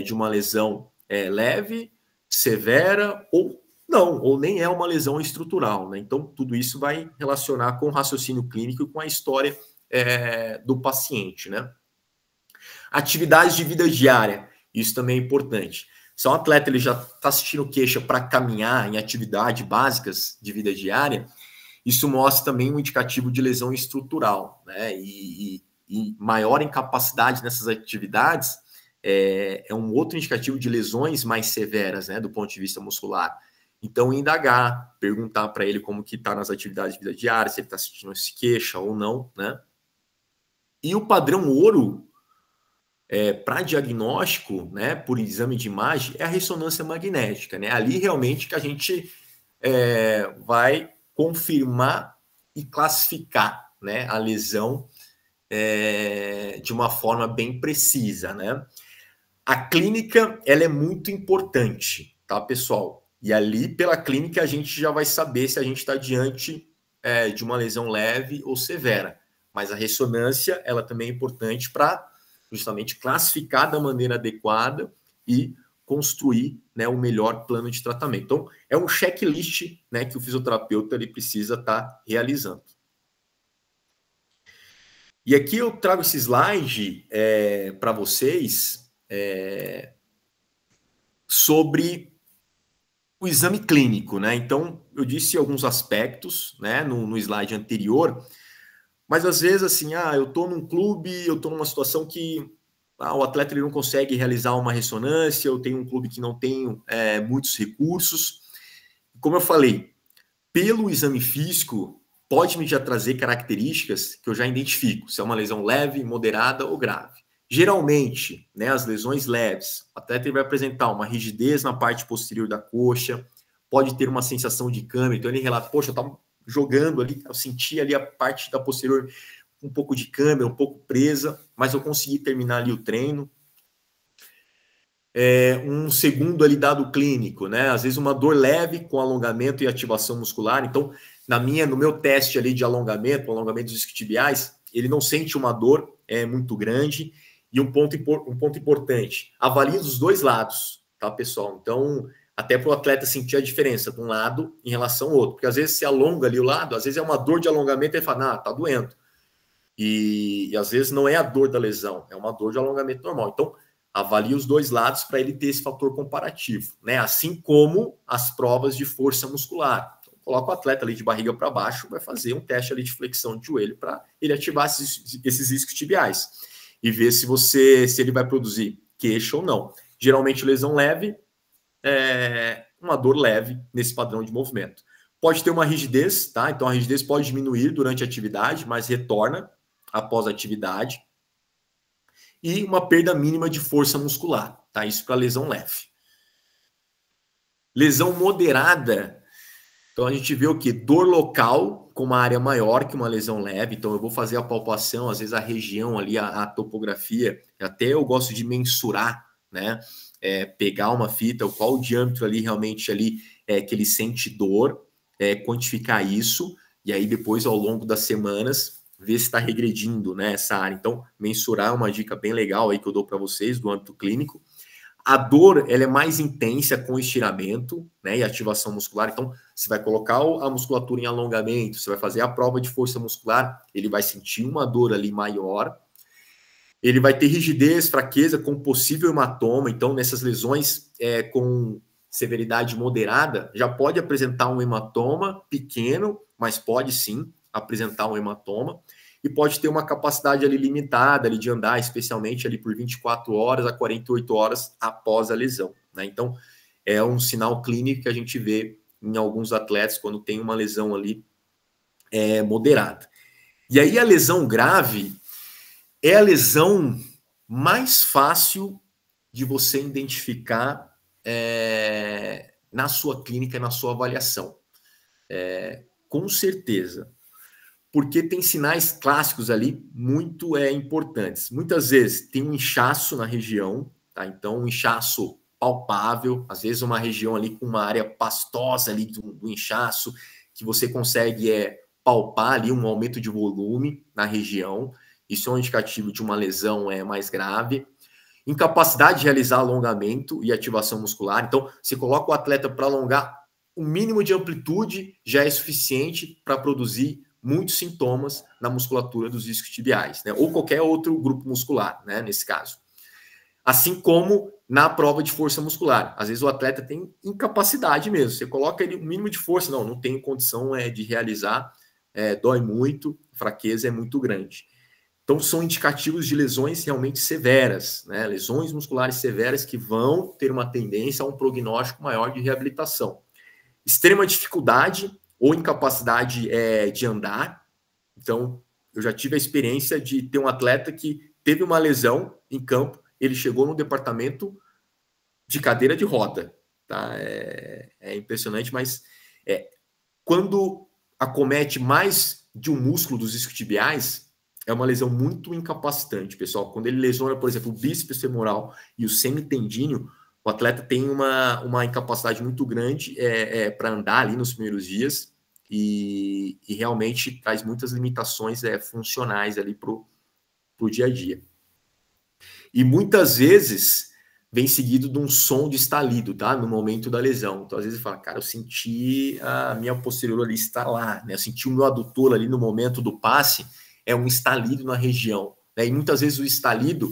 de uma lesão leve, severa ou não, ou nem é uma lesão estrutural, né? Então, tudo isso vai relacionar com o raciocínio clínico e com a história do paciente, né? Atividades de vida diária, isso também é importante. Se um atleta ele já está assistindo queixa para caminhar em atividades básicas de vida diária, isso mostra também um indicativo de lesão estrutural, né? E maior incapacidade nessas atividades é um outro indicativo de lesões mais severas, né, do ponto de vista muscular. Então, indagar, perguntar para ele como que está nas atividades de vida diária, se ele está sentindo esse queixa ou não, né? E o padrão ouro para diagnóstico, né, por exame de imagem, é a ressonância magnética, né? Ali realmente que a gente vai confirmar e classificar, né, a lesão de uma forma bem precisa, né? A clínica, ela é muito importante, tá, pessoal? E ali, pela clínica, a gente já vai saber se a gente está diante de uma lesão leve ou severa. Mas a ressonância, ela também é importante para justamente classificar da maneira adequada e construir, né, o melhor plano de tratamento. Então, é um checklist, né, que o fisioterapeuta ele precisa estar realizando. E aqui eu trago esse slide para vocês sobre o exame clínico, né? Então, eu disse alguns aspectos, né, no slide anterior, mas às vezes assim, eu estou num clube, eu estou numa situação que o atleta ele não consegue realizar uma ressonância, eu tenho um clube que não tem muitos recursos. Como eu falei, pelo exame físico, pode me já trazer características que eu já identifico, se é uma lesão leve, moderada ou grave. Geralmente, né, as lesões leves, o atleta vai apresentar uma rigidez na parte posterior da coxa, pode ter uma sensação de câimbra, então ele relata, poxa, jogando ali, eu senti ali a parte da posterior um pouco de câmera, um pouco presa, mas eu consegui terminar ali o treino. Um segundo ali dado clínico, né? Às vezes uma dor leve com alongamento e ativação muscular. Então, no meu teste ali de alongamento dos isquiotibiais, ele não sente uma dor muito grande. E um ponto importante, avalie os dois lados, tá, pessoal? Então, até para o atleta sentir a diferença de um lado em relação ao outro. Porque às vezes se alonga ali o lado, às vezes é uma dor de alongamento e ele fala, tá doendo. E às vezes não é a dor da lesão, é uma dor de alongamento normal. Então, avalie os dois lados para ele ter esse fator comparativo, né? Assim como as provas de força muscular. Então, coloca o atleta ali de barriga para baixo, vai fazer um teste ali de flexão de joelho para ele ativar esses isquiotibiais e ver se ele vai produzir queixo ou não. Geralmente, lesão leve, uma dor leve nesse padrão de movimento. Pode ter uma rigidez, tá? Então, a rigidez pode diminuir durante a atividade, mas retorna após a atividade. E uma perda mínima de força muscular, tá? Isso para lesão leve. Lesão moderada, então a gente vê o quê? Dor local com uma área maior que uma lesão leve, então eu vou fazer a palpação, às vezes a região ali, a topografia, até eu gosto de mensurar, né? Pegar uma fita, qual o diâmetro ali realmente ali que ele sente dor, quantificar isso, e aí depois ao longo das semanas ver se está regredindo, né, essa área. Então, mensurar é uma dica bem legal aí que eu dou para vocês do âmbito clínico. A dor, ela é mais intensa com estiramento, né, e ativação muscular. Então, você vai colocar a musculatura em alongamento, você vai fazer a prova de força muscular, ele vai sentir uma dor ali maior. Ele vai ter rigidez, fraqueza com possível hematoma. Então, nessas lesões com severidade moderada, já pode apresentar um hematoma pequeno, mas pode sim apresentar um hematoma, e pode ter uma capacidade ali limitada ali de andar, especialmente ali por 24 horas a 48 horas após a lesão, né? Então, é um sinal clínico que a gente vê em alguns atletas quando tem uma lesão ali moderada. E aí a lesão grave é a lesão mais fácil de você identificar na sua clínica, na sua avaliação. Com certeza. Porque tem sinais clássicos ali muito importantes. Muitas vezes tem um inchaço na região, tá? Então um inchaço palpável, às vezes uma região ali com uma área pastosa ali do inchaço, que você consegue palpar ali um aumento de volume na região. Isso é um indicativo de uma lesão mais grave. Incapacidade de realizar alongamento e ativação muscular. Então, você coloca o atleta para alongar, o mínimo de amplitude já é suficiente para produzir muitos sintomas na musculatura dos isquiotibiais, né? Ou qualquer outro grupo muscular, né? Nesse caso. Assim como na prova de força muscular. Às vezes o atleta tem incapacidade mesmo. Você coloca ele o mínimo de força, não tenho condição de realizar, dói muito, fraqueza é muito grande. Então, são indicativos de lesões realmente severas, né? Lesões musculares severas que vão ter uma tendência a um prognóstico maior de reabilitação. Extrema dificuldade ou incapacidade de andar. Então, eu já tive a experiência de ter um atleta que teve uma lesão em campo, ele chegou no departamento de cadeira de roda. Tá? É impressionante, mas quando acomete mais de um músculo dos isquiotibiais, é uma lesão muito incapacitante, pessoal. Quando ele lesiona, por exemplo, o bíceps femoral e o semitendíneo, o atleta tem uma incapacidade muito grande para andar ali nos primeiros dias e realmente traz muitas limitações funcionais ali para o dia a dia. E muitas vezes vem seguido de um som de estalido, tá? No momento da lesão. Então, às vezes, fala, cara, eu senti a minha posterior ali estalar, né? Eu senti o meu adutor ali no momento do passe, um estalido na região, né? E muitas vezes o estalido,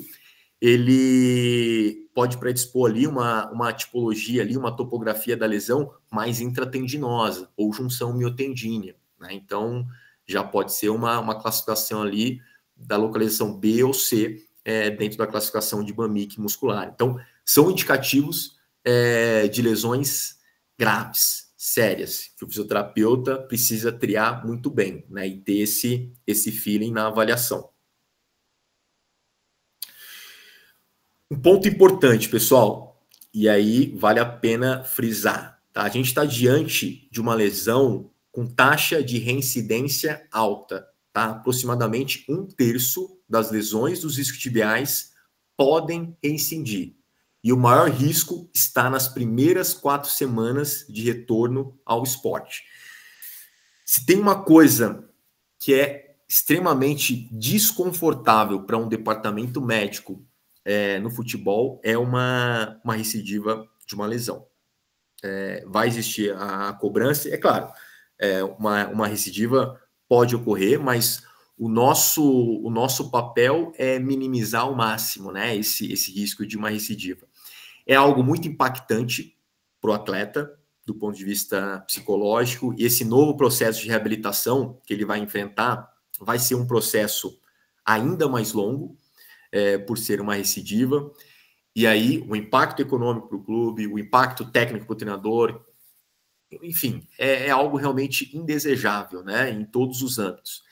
ele pode predispor ali uma tipologia ali, uma topografia da lesão mais intratendinosa ou junção miotendínea, né? Então, já pode ser uma classificação ali da localização B ou C dentro da classificação de Bamick muscular. Então, são indicativos de lesões graves, sérias, que o fisioterapeuta precisa triar muito bem, né? E ter esse feeling na avaliação. Um ponto importante, pessoal, e aí vale a pena frisar, tá? A gente está diante de uma lesão com taxa de reincidência alta, tá? Aproximadamente 1/3 das lesões dos isquiotibiais podem reincidir. E o maior risco está nas primeiras 4 semanas de retorno ao esporte. Se tem uma coisa que é extremamente desconfortável para um departamento médico no futebol, é uma recidiva de uma lesão. Vai existir a cobrança, é claro, uma recidiva pode ocorrer, mas o nosso papel é minimizar ao máximo, né, esse risco de uma recidiva. É algo muito impactante para o atleta, do ponto de vista psicológico, e esse novo processo de reabilitação que ele vai enfrentar vai ser um processo ainda mais longo, por ser uma recidiva, e aí o impacto econômico para o clube, o impacto técnico para o treinador, enfim, é algo realmente indesejável, né, em todos os âmbitos.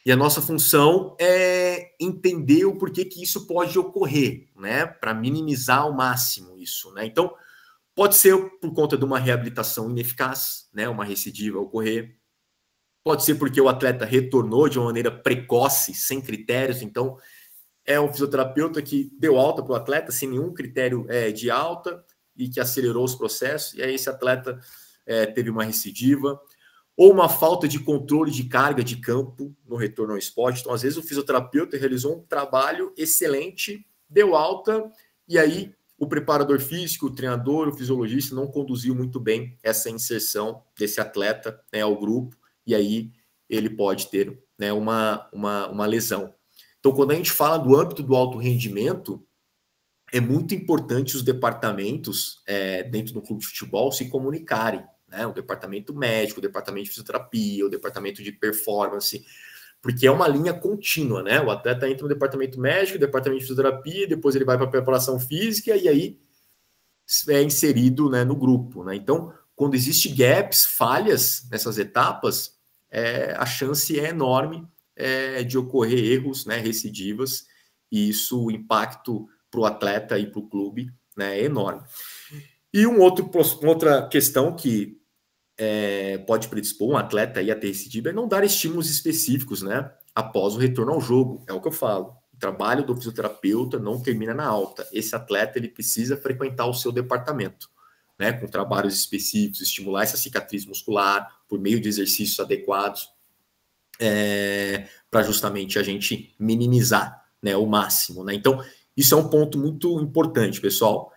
E a nossa função é entender o porquê que isso pode ocorrer, né, para minimizar ao máximo isso, né. Então, pode ser por conta de uma reabilitação ineficaz, né, uma recidiva ocorrer. Pode ser porque o atleta retornou de uma maneira precoce, sem critérios. Então, é um fisioterapeuta que deu alta para o atleta sem nenhum critério de alta e que acelerou os processos. E aí esse atleta teve uma recidiva. Ou uma falta de controle de carga de campo no retorno ao esporte. Então, às vezes, o fisioterapeuta realizou um trabalho excelente, deu alta, e aí o preparador físico, o treinador, o fisiologista não conduziu muito bem essa inserção desse atleta, né, ao grupo, e aí ele pode ter, né, uma lesão. Então, quando a gente fala do âmbito do alto rendimento, é muito importante os departamentos dentro do clube de futebol se comunicarem, né? O departamento médico, o departamento de fisioterapia, o departamento de performance, porque é uma linha contínua, né? O atleta entra no departamento médico, departamento de fisioterapia, depois ele vai para a preparação física e aí é inserido, né, no grupo, né? Então, quando existe gaps, falhas nessas etapas, a chance é enorme de ocorrer erros, né, recidivas, e isso, o impacto para o atleta e para o clube, né, é enorme. E uma outra questão que pode predispor um atleta a ter recidiva é não dar estímulos específicos, né, após o retorno ao jogo. É o que eu falo. O trabalho do fisioterapeuta não termina na alta. Esse atleta ele precisa frequentar o seu departamento, né, com trabalhos específicos, estimular essa cicatriz muscular por meio de exercícios adequados, para justamente a gente minimizar, né, o máximo, né? Então, isso é um ponto muito importante, pessoal.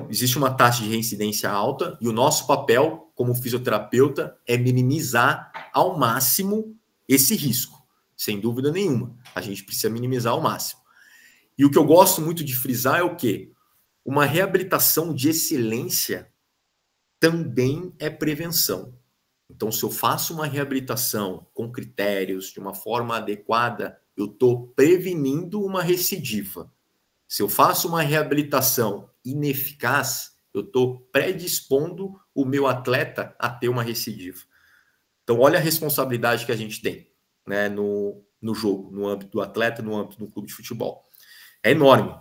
Existe uma taxa de reincidência alta e o nosso papel como fisioterapeuta é minimizar ao máximo esse risco, sem dúvida nenhuma. A gente precisa minimizar ao máximo. E o que eu gosto muito de frisar é o quê? Uma reabilitação de excelência também é prevenção. Então, se eu faço uma reabilitação com critérios, de uma forma adequada, eu estou prevenindo uma recidiva. Se eu faço uma reabilitação ineficaz, eu estou predispondo o meu atleta a ter uma recidiva. Então, olha a responsabilidade que a gente tem, né, no jogo, no âmbito do atleta, no âmbito do clube de futebol. É enorme.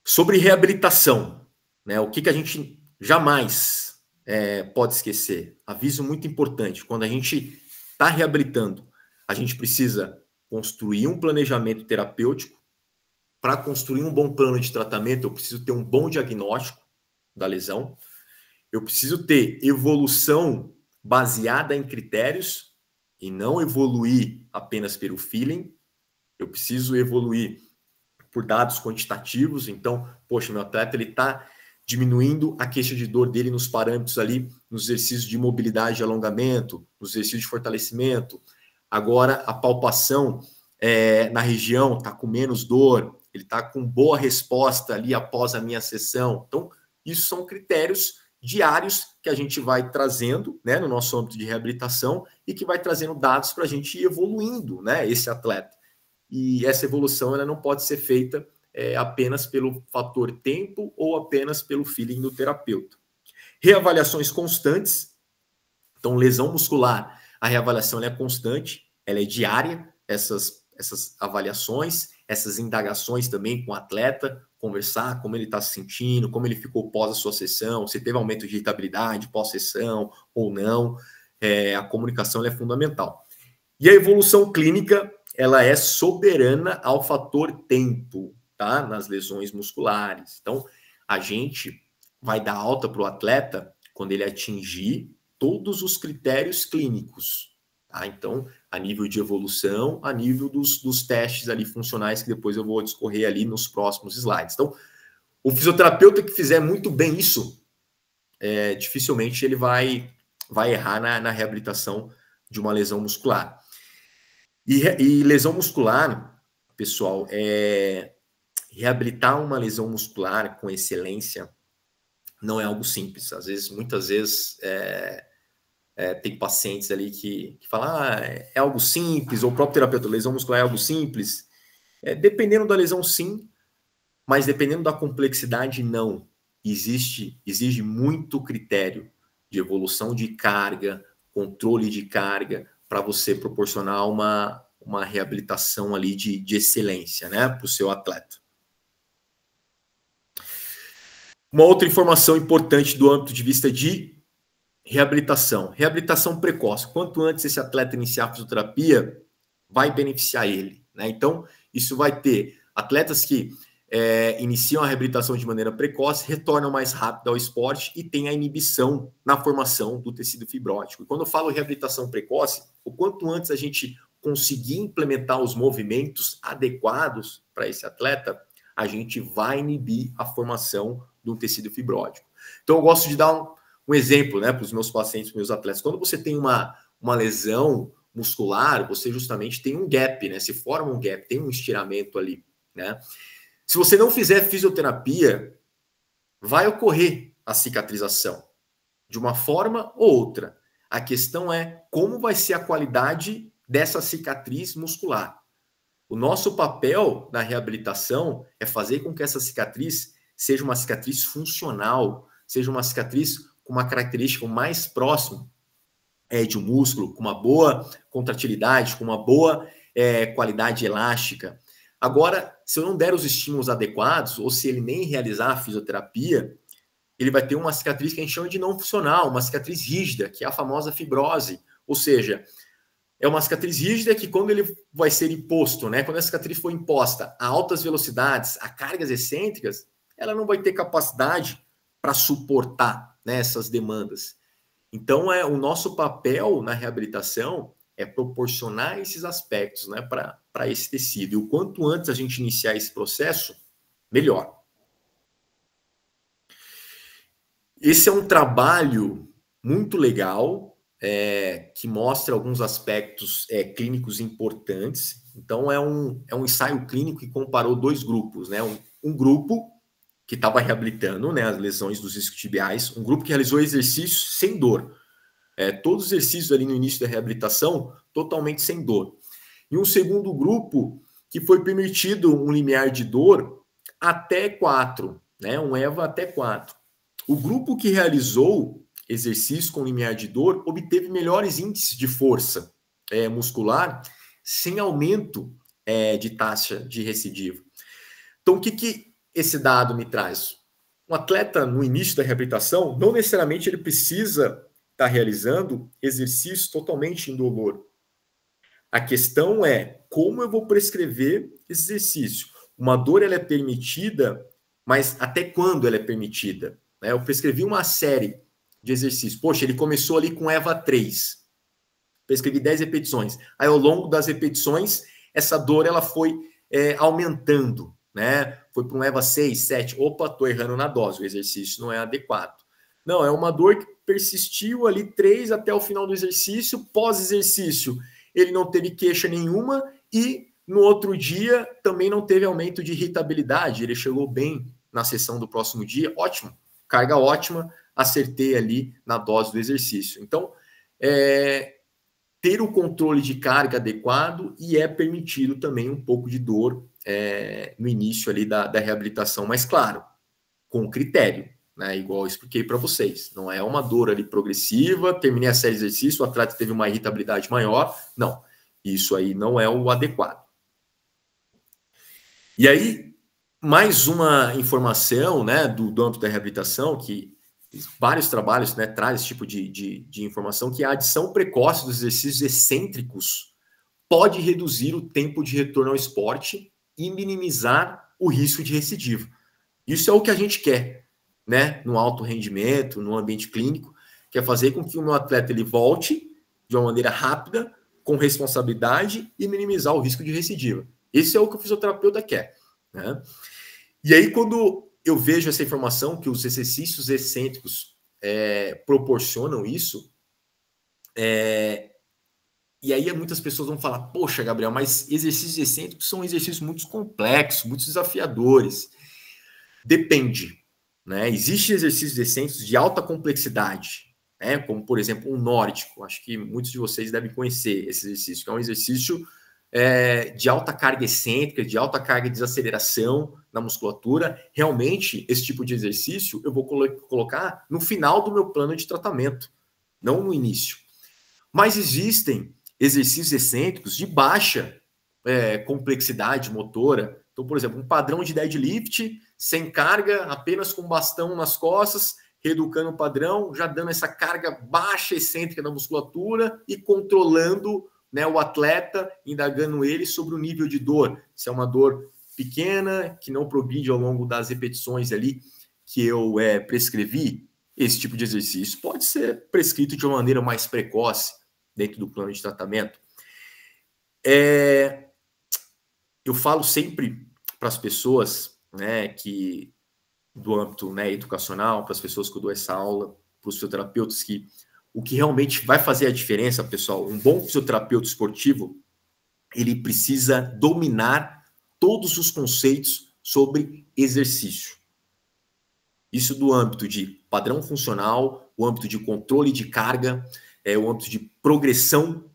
Sobre reabilitação, né, o que a gente jamais pode esquecer? Aviso muito importante, quando a gente está reabilitando, a gente precisa construir um planejamento terapêutico. Para construir um bom plano de tratamento, eu preciso ter um bom diagnóstico da lesão, eu preciso ter evolução baseada em critérios e não evoluir apenas pelo feeling, eu preciso evoluir por dados quantitativos. Então, poxa, meu atleta ele está diminuindo a queixa de dor dele nos parâmetros ali, nos exercícios de mobilidade e alongamento, nos exercícios de fortalecimento. Agora, a palpação na região está com menos dor, ele está com boa resposta ali após a minha sessão. Então, isso são critérios diários que a gente vai trazendo, né, no nosso âmbito de reabilitação e que vai trazendo dados para a gente ir evoluindo, né, esse atleta. E essa evolução ela não pode ser feita apenas pelo fator tempo ou apenas pelo feeling do terapeuta. Reavaliações constantes. Então, lesão muscular, a reavaliação ela é constante, ela é diária, essas avaliações, essas indagações também com o atleta, conversar como ele está se sentindo, como ele ficou pós a sua sessão, se teve aumento de irritabilidade pós-sessão ou não. A comunicação é fundamental. E a evolução clínica, ela é soberana ao fator tempo, tá? Nas lesões musculares. Então, a gente vai dar alta para o atleta quando ele atingir todos os critérios clínicos, tá? Então, a nível de evolução, a nível dos testes ali funcionais, que depois eu vou discorrer ali nos próximos slides. Então, o fisioterapeuta que fizer muito bem isso, dificilmente ele vai errar na reabilitação de uma lesão muscular. E lesão muscular, pessoal, reabilitar uma lesão muscular com excelência não é algo simples. Às vezes, muitas vezes, tem pacientes ali que falam, é algo simples, ou o próprio terapeuta, lesão muscular é algo simples. Dependendo da lesão, sim, mas dependendo da complexidade, não. Exige muito critério de evolução de carga, controle de carga, para você proporcionar uma reabilitação ali de excelência, né, para o seu atleta. Uma outra informação importante do âmbito de vista de reabilitação. Reabilitação precoce. Quanto antes esse atleta iniciar a fisioterapia, vai beneficiar ele, né? Então, isso vai ter atletas que iniciam a reabilitação de maneira precoce, retornam mais rápido ao esporte e tem a inibição na formação do tecido fibrótico. E quando eu falo reabilitação precoce, o quanto antes a gente conseguir implementar os movimentos adequados para esse atleta, a gente vai inibir a formação do tecido fibrótico. Então, eu gosto de dar um exemplo, né, para os meus pacientes, para os meus atletas. Quando você tem uma lesão muscular, você justamente tem um gap, né? Se forma um gap, tem um estiramento ali, né? Se você não fizer fisioterapia, vai ocorrer a cicatrização de uma forma ou outra. A questão é como vai ser a qualidade dessa cicatriz muscular. O nosso papel na reabilitação é fazer com que essa cicatriz seja uma cicatriz funcional, seja uma cicatriz com uma característica mais próxima de um músculo, com uma boa contratilidade, com uma boa qualidade elástica. Agora, se eu não der os estímulos adequados, ou se ele nem realizar a fisioterapia, ele vai ter uma cicatriz que a gente chama de não funcional, uma cicatriz rígida, que é a famosa fibrose. Ou seja, é uma cicatriz rígida que quando ele vai ser imposto, né, quando a cicatriz for imposta a altas velocidades, a cargas excêntricas, ela não vai ter capacidade para suportar, né, essas demandas. Então, o nosso papel na reabilitação é proporcionar esses aspectos, né, para esse tecido. E o quanto antes a gente iniciar esse processo, melhor. Esse é um trabalho muito legal, que mostra alguns aspectos clínicos importantes. Então, é um ensaio clínico que comparou dois grupos, né? Um grupo que estava reabilitando, né, as lesões dos isquiotibiais, um grupo que realizou exercícios sem dor. Todos os exercícios ali no início da reabilitação, totalmente sem dor. E um segundo grupo que foi permitido um limiar de dor até 4, né, um EVA até 4. O grupo que realizou exercício com limiar de dor obteve melhores índices de força muscular sem aumento de taxa de recidiva. Então, o que esse dado me traz? Um atleta, no início da reabilitação, não necessariamente ele precisa estar realizando exercício totalmente indolor. A questão é como eu vou prescrever esse exercício. Uma dor ela é permitida, mas até quando ela é permitida? Eu prescrevi uma série de exercícios. Poxa, ele começou ali com EVA 3. Prescrevi 10 repetições. Aí, ao longo das repetições, essa dor ela foi aumentando, né? Foi para um EVA 6, 7. Opa, estou errando na dose, o exercício não é adequado. Não, é uma dor que persistiu ali 3 até o final do exercício. Pós-exercício, ele não teve queixa nenhuma e no outro dia também não teve aumento de irritabilidade. Ele chegou bem na sessão do próximo dia. Ótimo, carga ótima, acertei ali na dose do exercício. Então, ter o controle de carga adequado e é permitido também um pouco de dor no início ali da reabilitação, mas claro, com critério, né? Igual eu expliquei para vocês, não é uma dor ali progressiva, terminei a série de exercício, o atleta teve uma irritabilidade maior, não, isso aí não é o adequado. E aí, mais uma informação, né, do âmbito da reabilitação, que vários trabalhos, né, traz esse tipo de informação, que a adição precoce dos exercícios excêntricos pode reduzir o tempo de retorno ao esporte e minimizar o risco de recidiva. Isso é o que a gente quer, né, no alto rendimento, no ambiente clínico, que é fazer com que o meu atleta ele volte de uma maneira rápida, com responsabilidade e minimizar o risco de recidiva. Esse é o que o fisioterapeuta quer, né? E aí, quando eu vejo essa informação que os exercícios excêntricos proporcionam isso, e aí muitas pessoas vão falar, poxa, Gabriel, mas exercícios excêntricos são exercícios muito complexos, muito desafiadores. Depende, né? Existem exercícios excêntricos de alta complexidade, né? Como, por exemplo, um nórdico. Acho que muitos de vocês devem conhecer esse exercício, que é um exercício de alta carga excêntrica, de alta carga de desaceleração na musculatura. Realmente, esse tipo de exercício eu vou colocar no final do meu plano de tratamento, não no início. Mas existem exercícios excêntricos de baixa complexidade motora. Então, por exemplo, um padrão de deadlift sem carga, apenas com bastão nas costas, reeducando o padrão, já dando essa carga baixa excêntrica na musculatura e controlando, né, o atleta, indagando ele sobre o nível de dor. Se é uma dor pequena, que não progride ao longo das repetições ali que eu prescrevi, esse tipo de exercício pode ser prescrito de uma maneira mais precoce dentro do plano de tratamento. Eu falo sempre para as pessoas, né, que do âmbito, né, educacional, para as pessoas que eu dou essa aula, para os fisioterapeutas, que o que realmente vai fazer a diferença, pessoal, um bom fisioterapeuta esportivo, ele precisa dominar todos os conceitos sobre exercício. Isso do âmbito de padrão funcional, o âmbito de controle de carga, o âmbito de progressão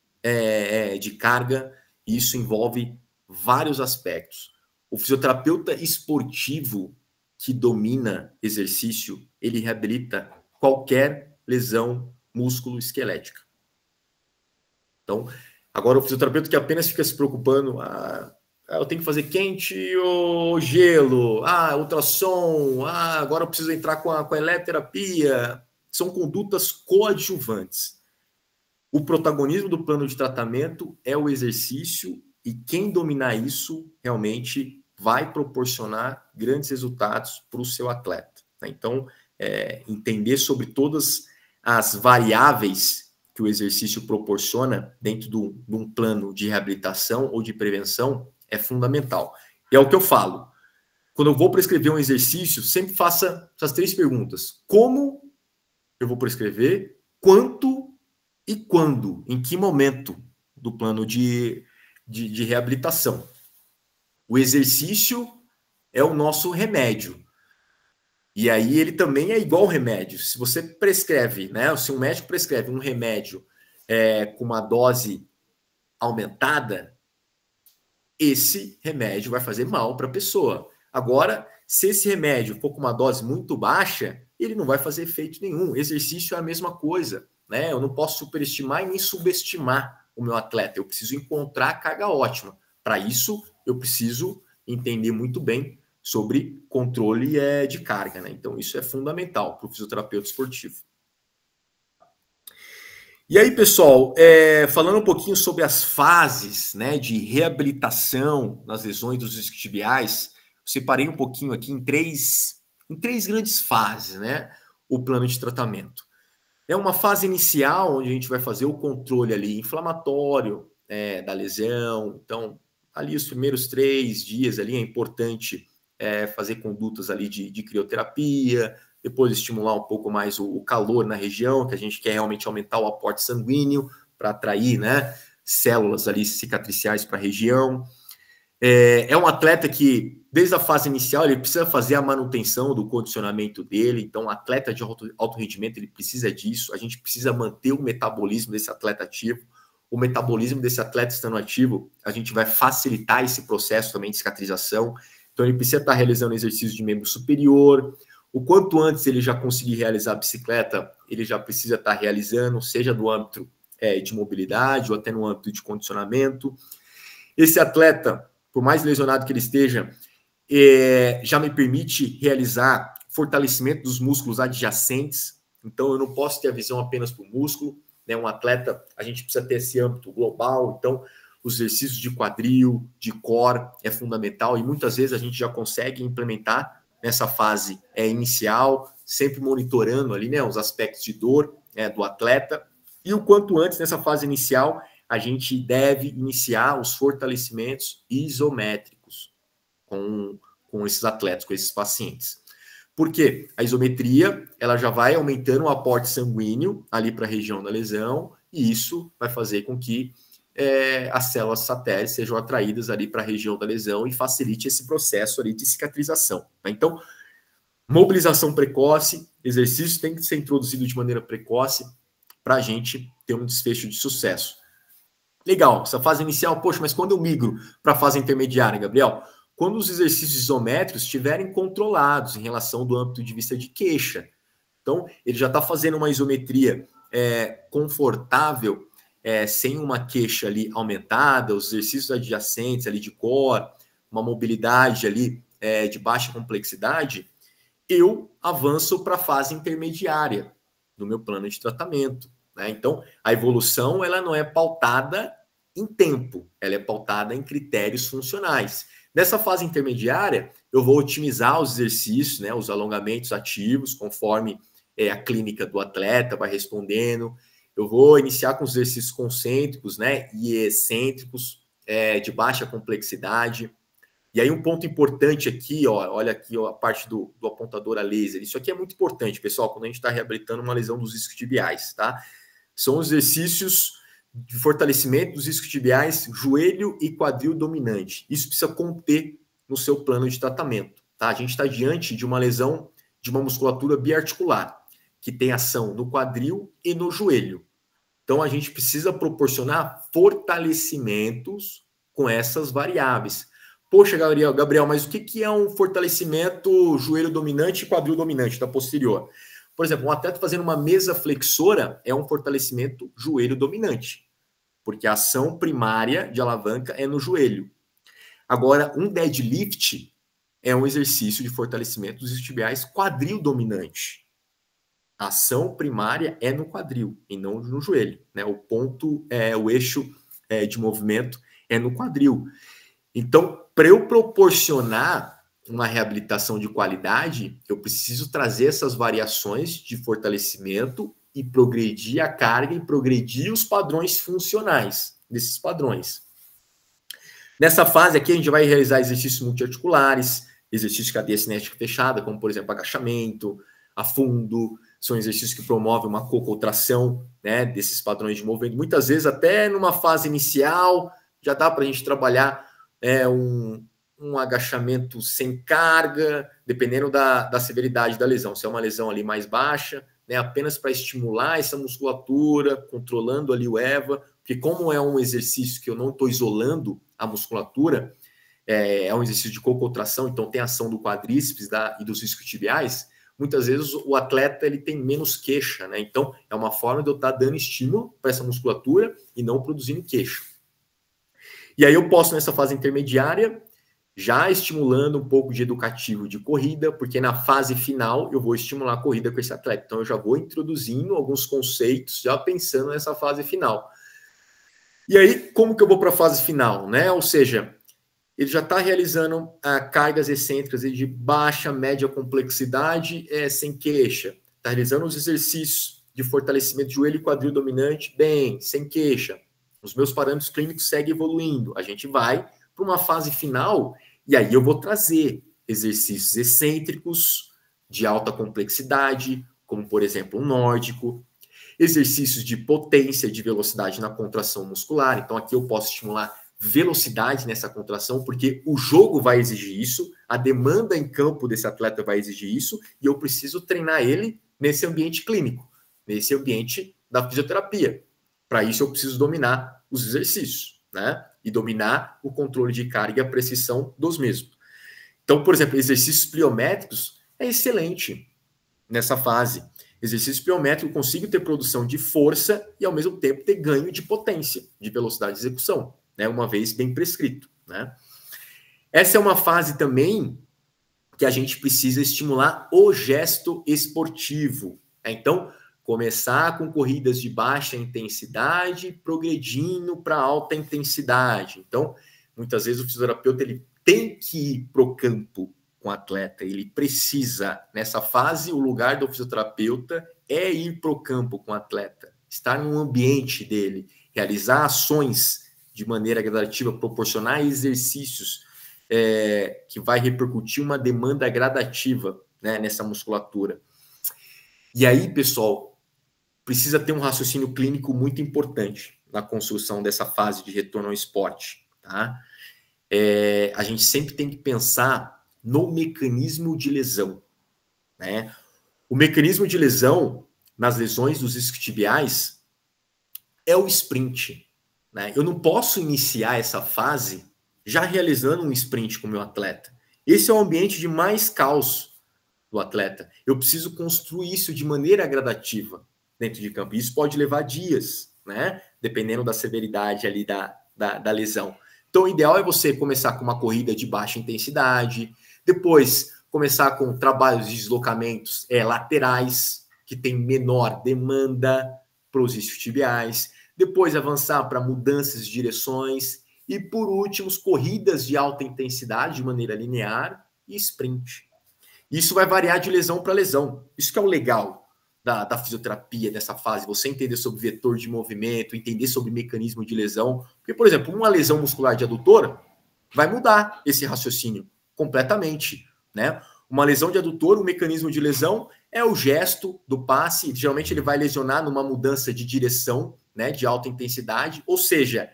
de carga, e isso envolve vários aspectos. O fisioterapeuta esportivo que domina exercício, ele reabilita qualquer lesão músculo-esquelética. Então, agora o fisioterapeuta que apenas fica se preocupando, eu tenho que fazer quente ou gelo, ultrassom, agora eu preciso entrar com a eletroterapia, são condutas coadjuvantes. O protagonismo do plano de tratamento é o exercício e quem dominar isso realmente vai proporcionar grandes resultados para o seu atleta, né? Então, entender sobre todas as variáveis que o exercício proporciona dentro de um plano de reabilitação ou de prevenção é fundamental. E é o que eu falo. Quando eu vou prescrever um exercício, sempre faça essas 3 perguntas. Como eu vou prescrever? Quanto e quando? Em que momento do plano de reabilitação? O exercício é o nosso remédio. E aí ele também é igual ao remédio. Se você prescreve, né? Se um médico prescreve um remédio com uma dose aumentada, esse remédio vai fazer mal para a pessoa. Agora, se esse remédio for com uma dose muito baixa, ele não vai fazer efeito nenhum. Exercício é a mesma coisa, né? Eu não posso superestimar e nem subestimar o meu atleta. Eu preciso encontrar a carga ótima. Para isso, eu preciso entender muito bem sobre controle de carga, né? Então, isso é fundamental para o fisioterapeuta esportivo. E aí, pessoal, falando um pouquinho sobre as fases, né, de reabilitação nas lesões dos isquiotibiais, eu separei um pouquinho aqui em três grandes fases, né, o plano de tratamento. É uma fase inicial, onde a gente vai fazer o controle ali inflamatório da lesão. Então, ali os primeiros 3 dias ali é importante fazer condutas ali de crioterapia, depois estimular um pouco mais o calor na região, que a gente quer realmente aumentar o aporte sanguíneo para atrair, né, células ali cicatriciais para a região. É um atleta que, desde a fase inicial, ele precisa fazer a manutenção do condicionamento dele. Então, um atleta de alto rendimento, ele precisa disso. A gente precisa manter o metabolismo desse atleta ativo. O metabolismo desse atleta estando ativo, a gente vai facilitar esse processo também de cicatrização. Então, ele precisa estar realizando exercício de membro superior. O quanto antes ele já conseguir realizar a bicicleta, ele já precisa estar realizando, seja no âmbito de mobilidade ou até no âmbito de condicionamento. Esse atleta, por mais lesionado que ele esteja, já me permite realizar fortalecimento dos músculos adjacentes. Então, eu não posso ter a visão apenas para o músculo, né? Um atleta, a gente precisa ter esse âmbito global. Então, os exercícios de quadril, de core é fundamental e muitas vezes a gente já consegue implementar nessa fase inicial, sempre monitorando ali, né, os aspectos de dor do atleta. E o quanto antes, nessa fase inicial, a gente deve iniciar os fortalecimentos isométricos com esses atletas, com esses pacientes. Por quê? A isometria, ela já vai aumentando o aporte sanguíneo ali para a região da lesão, e isso vai fazer com que as células satélites sejam atraídas ali para a região da lesão e facilite esse processo ali de cicatrização. Né? Então, mobilização precoce, exercício tem que ser introduzido de maneira precoce para a gente ter um desfecho de sucesso. Legal, essa fase inicial, poxa, mas quando eu migro para a fase intermediária, Gabriel? Quando os exercícios isométricos estiverem controlados em relação do âmbito de vista de queixa. Então, ele já está fazendo uma isometria confortável, sem uma queixa ali aumentada, os exercícios adjacentes ali de core, uma mobilidade ali de baixa complexidade, eu avanço para a fase intermediária do meu plano de tratamento. Né? Então, a evolução ela não é pautada em tempo, ela é pautada em critérios funcionais. Nessa fase intermediária, eu vou otimizar os exercícios, né, os alongamentos ativos, conforme a clínica do atleta vai respondendo. Eu vou iniciar com os exercícios concêntricos, né, e excêntricos, de baixa complexidade. E aí um ponto importante aqui, ó, olha aqui ó, a parte do apontador a laser. Isso aqui é muito importante, pessoal, quando a gente está reabilitando uma lesão dos isquiotibiais, tá? São os exercícios de fortalecimento dos isquiotibiais, joelho e quadril dominante. Isso precisa conter no seu plano de tratamento, tá? A gente está diante de uma lesão de uma musculatura biarticular, que tem ação no quadril e no joelho. Então, a gente precisa proporcionar fortalecimentos com essas variáveis. Poxa, Gabriel, mas o que é um fortalecimento joelho dominante e quadril dominante da posterior? Por exemplo, um atleta fazendo uma mesa flexora é um fortalecimento joelho dominante, porque a ação primária de alavanca é no joelho. Agora, um deadlift é um exercício de fortalecimento dos isquiotibiais quadril dominante. A ação primária é no quadril e não no joelho. Né? O ponto, o eixo de movimento é no quadril. Então, para eu proporcionar uma reabilitação de qualidade, eu preciso trazer essas variações de fortalecimento e progredir a carga e progredir os padrões funcionais desses padrões. Nessa fase aqui, a gente vai realizar exercícios multiarticulares, exercícios de cadeia cinética fechada, como, por exemplo, agachamento, afundo, são exercícios que promovem uma cocontração, né, desses padrões de movimento. Muitas vezes, até numa fase inicial, já dá para a gente trabalhar um agachamento sem carga, dependendo da severidade da lesão. Se é uma lesão ali mais baixa, né, apenas para estimular essa musculatura, controlando ali o EVA, porque como é um exercício que eu não estou isolando a musculatura, é um exercício de cocontração, então tem ação do quadríceps e dos isquiotibiais, muitas vezes o atleta ele tem menos queixa, né? Então é uma forma de eu estar dando estímulo para essa musculatura e não produzindo queixa. E aí eu posso, nessa fase intermediária, já estimulando um pouco de educativo de corrida, porque na fase final eu vou estimular a corrida com esse atleta. Então eu já vou introduzindo alguns conceitos, já pensando nessa fase final. E aí, como que eu vou para a fase final, né? Ou seja, ele já está realizando cargas excêntricas de baixa, média complexidade, sem queixa. Está realizando os exercícios de fortalecimento de joelho e quadril dominante, bem, sem queixa. Os meus parâmetros clínicos seguem evoluindo. A gente vai para uma fase final e aí eu vou trazer exercícios excêntricos de alta complexidade, como, por exemplo, um nórdico, exercícios de potência, de velocidade na contração muscular. Então, aqui eu posso estimular velocidade nessa contração, porque o jogo vai exigir isso, a demanda em campo desse atleta vai exigir isso, e eu preciso treinar ele nesse ambiente clínico, nesse ambiente da fisioterapia. Para isso, eu preciso dominar os exercícios, né? E dominar o controle de carga e a precisão dos mesmos. Então, por exemplo, exercícios pliométricos é excelente nessa fase. Exercício pliométrico, eu consigo ter produção de força e, ao mesmo tempo, ter ganho de potência, de velocidade de execução, né? Uma vez bem prescrito, né? Essa é uma fase também que a gente precisa estimular o gesto esportivo. Então, começar com corridas de baixa intensidade, progredindo para alta intensidade. Então, muitas vezes o fisioterapeuta ele tem que ir para o campo com o atleta, ele precisa. Nessa fase, o lugar do fisioterapeuta é ir para o campo com o atleta, estar no ambiente dele, realizar ações de maneira gradativa, proporcionar exercícios que vai repercutir uma demanda gradativa, né, nessa musculatura. E aí, pessoal, precisa ter um raciocínio clínico muito importante na construção dessa fase de retorno ao esporte, tá? A gente sempre tem que pensar no mecanismo de lesão, né? O mecanismo de lesão nas lesões dos isquiotibiais é o sprint, né? Eu não posso iniciar essa fase já realizando um sprint com o meu atleta. Esse é o ambiente de mais caos do atleta. Eu preciso construir isso de maneira gradativa dentro de campo. Isso pode levar dias, né? Dependendo da severidade ali da lesão. Então, o ideal é você começar com uma corrida de baixa intensidade, depois começar com trabalhos de deslocamentos laterais, que tem menor demanda para os isquiotibiais, depois avançar para mudanças de direções e, por último, corridas de alta intensidade de maneira linear e sprint. Isso vai variar de lesão para lesão. Isso que é o legal da fisioterapia, dessa fase, você entender sobre vetor de movimento, entender sobre mecanismo de lesão. Porque, por exemplo, uma lesão muscular de adutor vai mudar esse raciocínio completamente, né? Uma lesão de adutor, o mecanismo de lesão é o gesto do passe, geralmente ele vai lesionar numa mudança de direção, né, de alta intensidade, ou seja,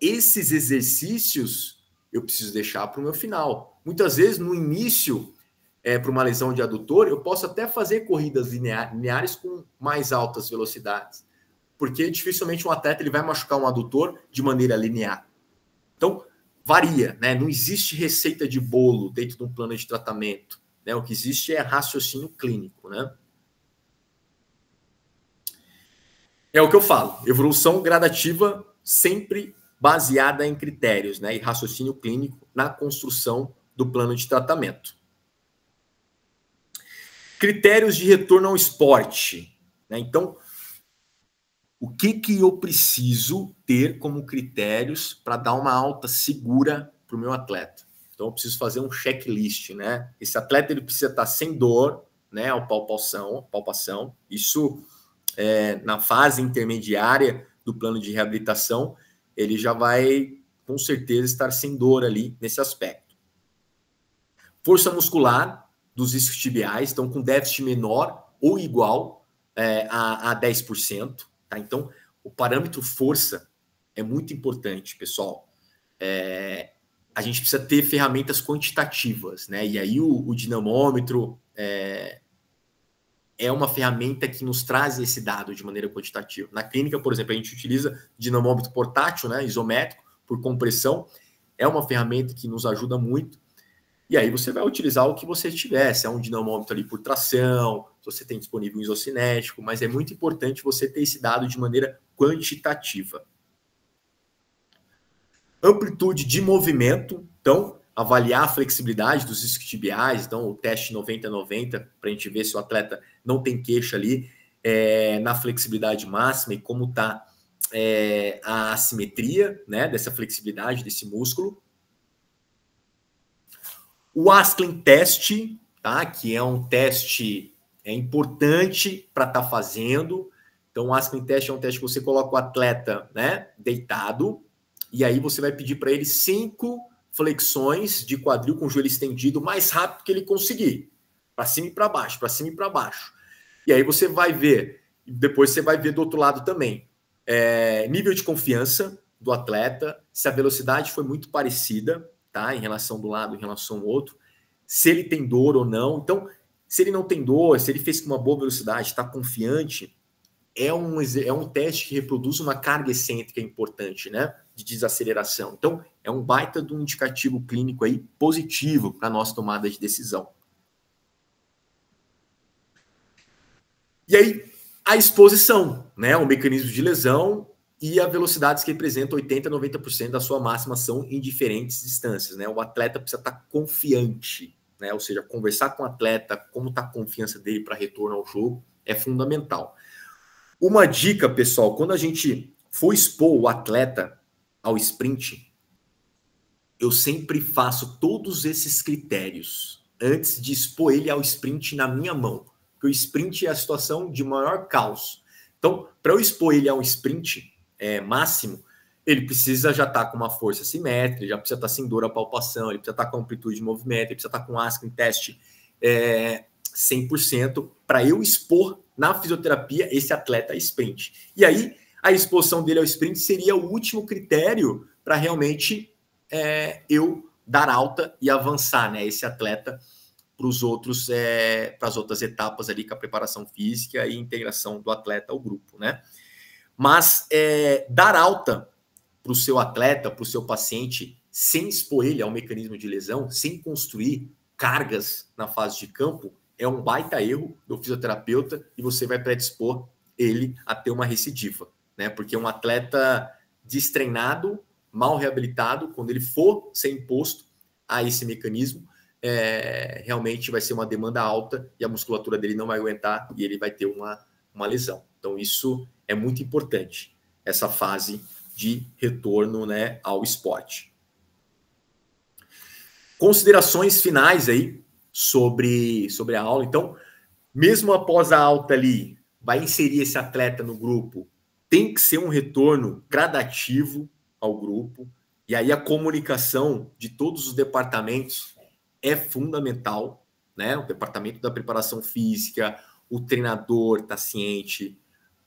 esses exercícios eu preciso deixar para o meu final. Muitas vezes, no início, para uma lesão de adutor, eu posso até fazer corridas lineares com mais altas velocidades, porque dificilmente um atleta ele vai machucar um adutor de maneira linear. Então, varia, né? Não existe receita de bolo dentro de um plano de tratamento, né? O que existe é raciocínio clínico, né? É o que eu falo, evolução gradativa sempre baseada em critérios, né? E raciocínio clínico na construção do plano de tratamento. Critérios de retorno ao esporte, né? Então, o que eu preciso ter como critérios para dar uma alta segura para o meu atleta? Então, eu preciso fazer um checklist, né? Esse atleta ele precisa estar sem dor, né? A palpação. Isso, na fase intermediária do plano de reabilitação, ele já vai, com certeza, estar sem dor ali nesse aspecto. Força muscular dos isquiotibiais, então com déficit menor ou igual a 10%. Tá? Então, o parâmetro força é muito importante, pessoal. A gente precisa ter ferramentas quantitativas, né? E aí o dinamômetro é uma ferramenta que nos traz esse dado de maneira quantitativa. Na clínica, por exemplo, a gente utiliza dinamômetro portátil, né, isométrico, por compressão. É uma ferramenta que nos ajuda muito. E aí você vai utilizar o que você tiver, se é um dinamômetro ali por tração, se você tem disponível um isocinético, mas é muito importante você ter esse dado de maneira quantitativa. Amplitude de movimento, então, avaliar a flexibilidade dos isquiotibiais, então o teste 90-90, para a gente ver se o atleta não tem queixa ali na flexibilidade máxima e como está a assimetria, né, dessa flexibilidade, desse músculo. O Asklin Test, tá? Que é um teste importante para estar fazendo. Então, o Asklin Test é um teste que você coloca o atleta, né, deitado, e aí você vai pedir para ele 5 flexões de quadril com o joelho estendido o mais rápido que ele conseguir. Para cima e para baixo, para cima e para baixo. E aí você vai ver, depois você vai ver do outro lado também, nível de confiança do atleta, se a velocidade foi muito parecida, tá? Em relação do lado, em relação ao outro, se ele tem dor ou não. Então, se ele não tem dor, se ele fez com uma boa velocidade, está confiante, é um teste que reproduz uma carga excêntrica importante, né? De desaceleração. Então, é um baita de um indicativo clínico aí positivo para a nossa tomada de decisão. E aí, a exposição, né? O mecanismo de lesão e a velocidades que representam 80% a 90% da sua máxima ação em diferentes distâncias, né? O atleta precisa estar confiante, né? Ou seja, conversar com o atleta, como está a confiança dele para retorno ao jogo, é fundamental. Uma dica, pessoal, quando a gente for expor o atleta ao sprint, eu sempre faço todos esses critérios antes de expor ele ao sprint na minha mão, porque o sprint é a situação de maior caos. Então, para eu expor ele ao sprint máximo, ele precisa já estar com uma força simétrica, já precisa estar sem dor à palpação, ele precisa estar com amplitude de movimento, ele precisa estar com asco em teste 100% para eu expor na fisioterapia esse atleta a sprint. E aí, a exposição dele ao sprint seria o último critério para realmente eu dar alta e avançar, né, esse atleta para as outras etapas ali, com a preparação física e integração do atleta ao grupo, né? Mas dar alta para o seu atleta, para o seu paciente, sem expor ele ao mecanismo de lesão, sem construir cargas na fase de campo, é um baita erro do fisioterapeuta e você vai predispor ele a ter uma recidiva, né? Porque um atleta destreinado, mal reabilitado, quando ele for ser imposto a esse mecanismo, realmente vai ser uma demanda alta e a musculatura dele não vai aguentar e ele vai ter uma lesão. Então, isso é muito importante, essa fase de retorno, né, ao esporte. Considerações finais aí sobre a aula. Então, mesmo após a alta ali, vai inserir esse atleta no grupo, tem que ser um retorno gradativo ao grupo, e aí a comunicação de todos os departamentos é fundamental, né? O departamento da preparação física, o treinador está ciente,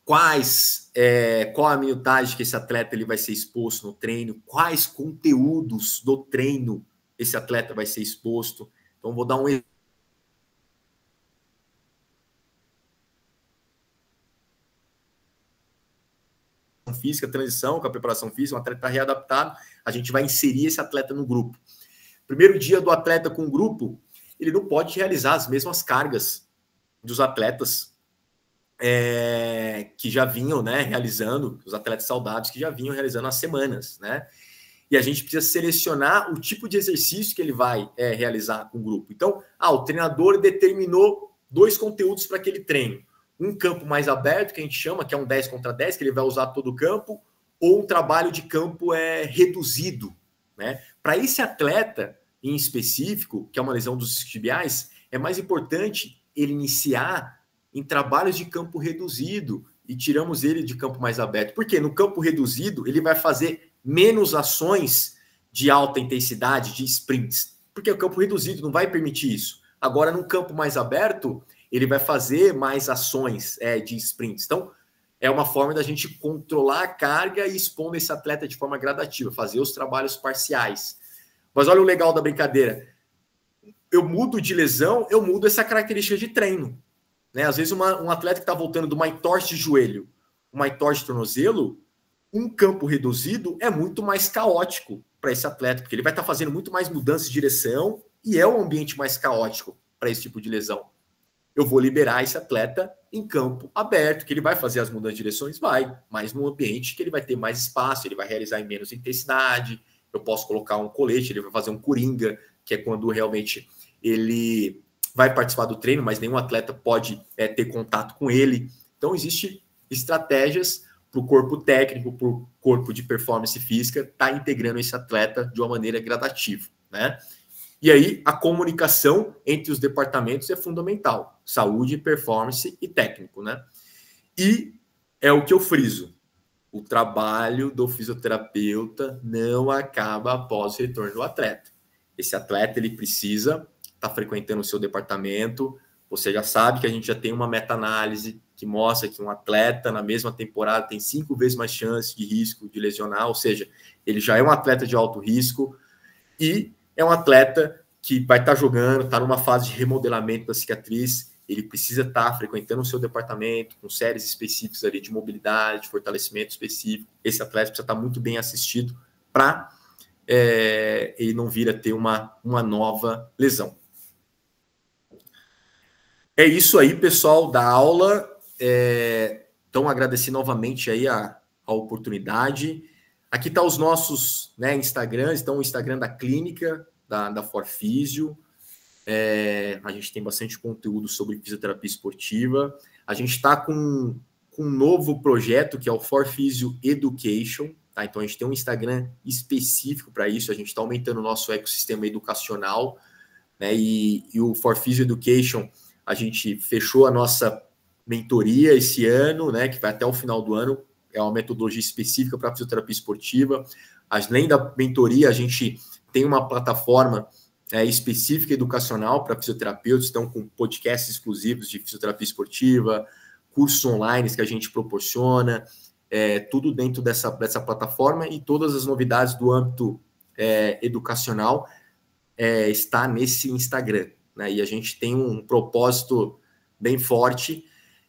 qual a minutagem que esse atleta ele vai ser exposto no treino, quais conteúdos do treino esse atleta vai ser exposto. Então, vou dar um exemplo. Física, transição com a preparação física, um atleta está readaptado, a gente vai inserir esse atleta no grupo. Primeiro dia do atleta com o grupo, ele não pode realizar as mesmas cargas dos atletas que já vinham, né, realizando, os atletas saudáveis que já vinham realizando há semanas, né? E a gente precisa selecionar o tipo de exercício que ele vai realizar com o grupo. Então, o treinador determinou 2 conteúdos para aquele treino. Um campo mais aberto, que a gente chama, que é um 10 contra 10, que ele vai usar todo o campo, ou um trabalho de campo reduzido, né? Para esse atleta em específico, que é uma lesão dos isquiotibiais, é mais importante ele iniciar em trabalhos de campo reduzido e tiramos ele de campo mais aberto. Porque no campo reduzido, ele vai fazer menos ações de alta intensidade, de sprints, porque o campo reduzido não vai permitir isso. Agora, no campo mais aberto, ele vai fazer mais ações de sprints. Então, é uma forma da gente controlar a carga e expondo esse atleta de forma gradativa, fazer os trabalhos parciais. Mas olha o legal da brincadeira. Eu mudo de lesão, eu mudo essa característica de treino, né? Às vezes, um atleta que está voltando de uma entorse de joelho, uma entorse de tornozelo, um campo reduzido é muito mais caótico para esse atleta, porque ele vai estar fazendo muito mais mudança de direção e é um ambiente mais caótico para esse tipo de lesão. Eu vou liberar esse atleta em campo aberto, que ele vai fazer as mudanças de direções, mas num ambiente que ele vai ter mais espaço, ele vai realizar em menos intensidade, eu posso colocar um colete, ele vai fazer um coringa, que é quando realmente ele vai participar do treino, mas nenhum atleta pode ter contato com ele. Então, existem estratégias para o corpo técnico, para o corpo de performance física, tá integrando esse atleta de uma maneira gradativa, né? E aí, a comunicação entre os departamentos é fundamental. Saúde, performance e técnico, né? E é o que eu friso. O trabalho do fisioterapeuta não acaba após o retorno do atleta. Esse atleta, ele precisa estar frequentando o seu departamento. Você já sabe que a gente já tem uma meta-análise que mostra que um atleta na mesma temporada tem 5 vezes mais chance de risco de lesionar, ou seja, ele já é um atleta de alto risco e é um atleta que vai estar jogando, está numa fase de remodelamento da cicatriz, ele precisa estar frequentando o seu departamento, com séries específicas ali de mobilidade, de fortalecimento específico. Esse atleta precisa estar muito bem assistido para ele não vir a ter uma nova lesão. É isso aí, pessoal, da aula. Então, agradecer novamente aí a a oportunidade. Aqui tá os nossos, né, Instagrams, então o Instagram da clínica, da Forfísio. A gente tem bastante conteúdo sobre fisioterapia esportiva. A gente está com um novo projeto, que é o Forfísio Education. Tá? Então, a gente tem um Instagram específico para isso. A gente está aumentando o nosso ecossistema educacional. Né? E o Forfísio Education, a gente fechou a nossa mentoria esse ano, né, que vai até o final do ano. É uma metodologia específica para fisioterapia esportiva. Além da mentoria, a gente tem uma plataforma específica educacional para fisioterapeutas, estão com podcasts exclusivos de fisioterapia esportiva, cursos online que a gente proporciona, tudo dentro dessa plataforma, e todas as novidades do âmbito educacional está nesse Instagram. Né? E a gente tem um propósito bem forte,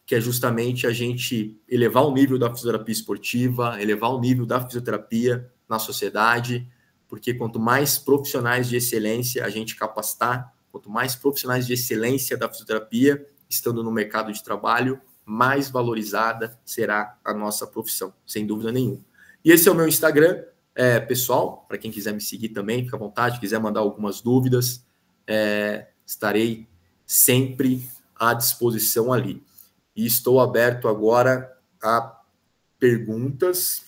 que é justamente a gente elevar o nível da fisioterapia esportiva, elevar o nível da fisioterapia na sociedade, porque quanto mais profissionais de excelência a gente capacitar, quanto mais profissionais de excelência da fisioterapia estando no mercado de trabalho, mais valorizada será a nossa profissão, sem dúvida nenhuma. E esse é o meu Instagram, pessoal, para quem quiser me seguir também, fica à vontade, quiser mandar algumas dúvidas, estarei sempre à disposição ali. E estou aberto agora a perguntas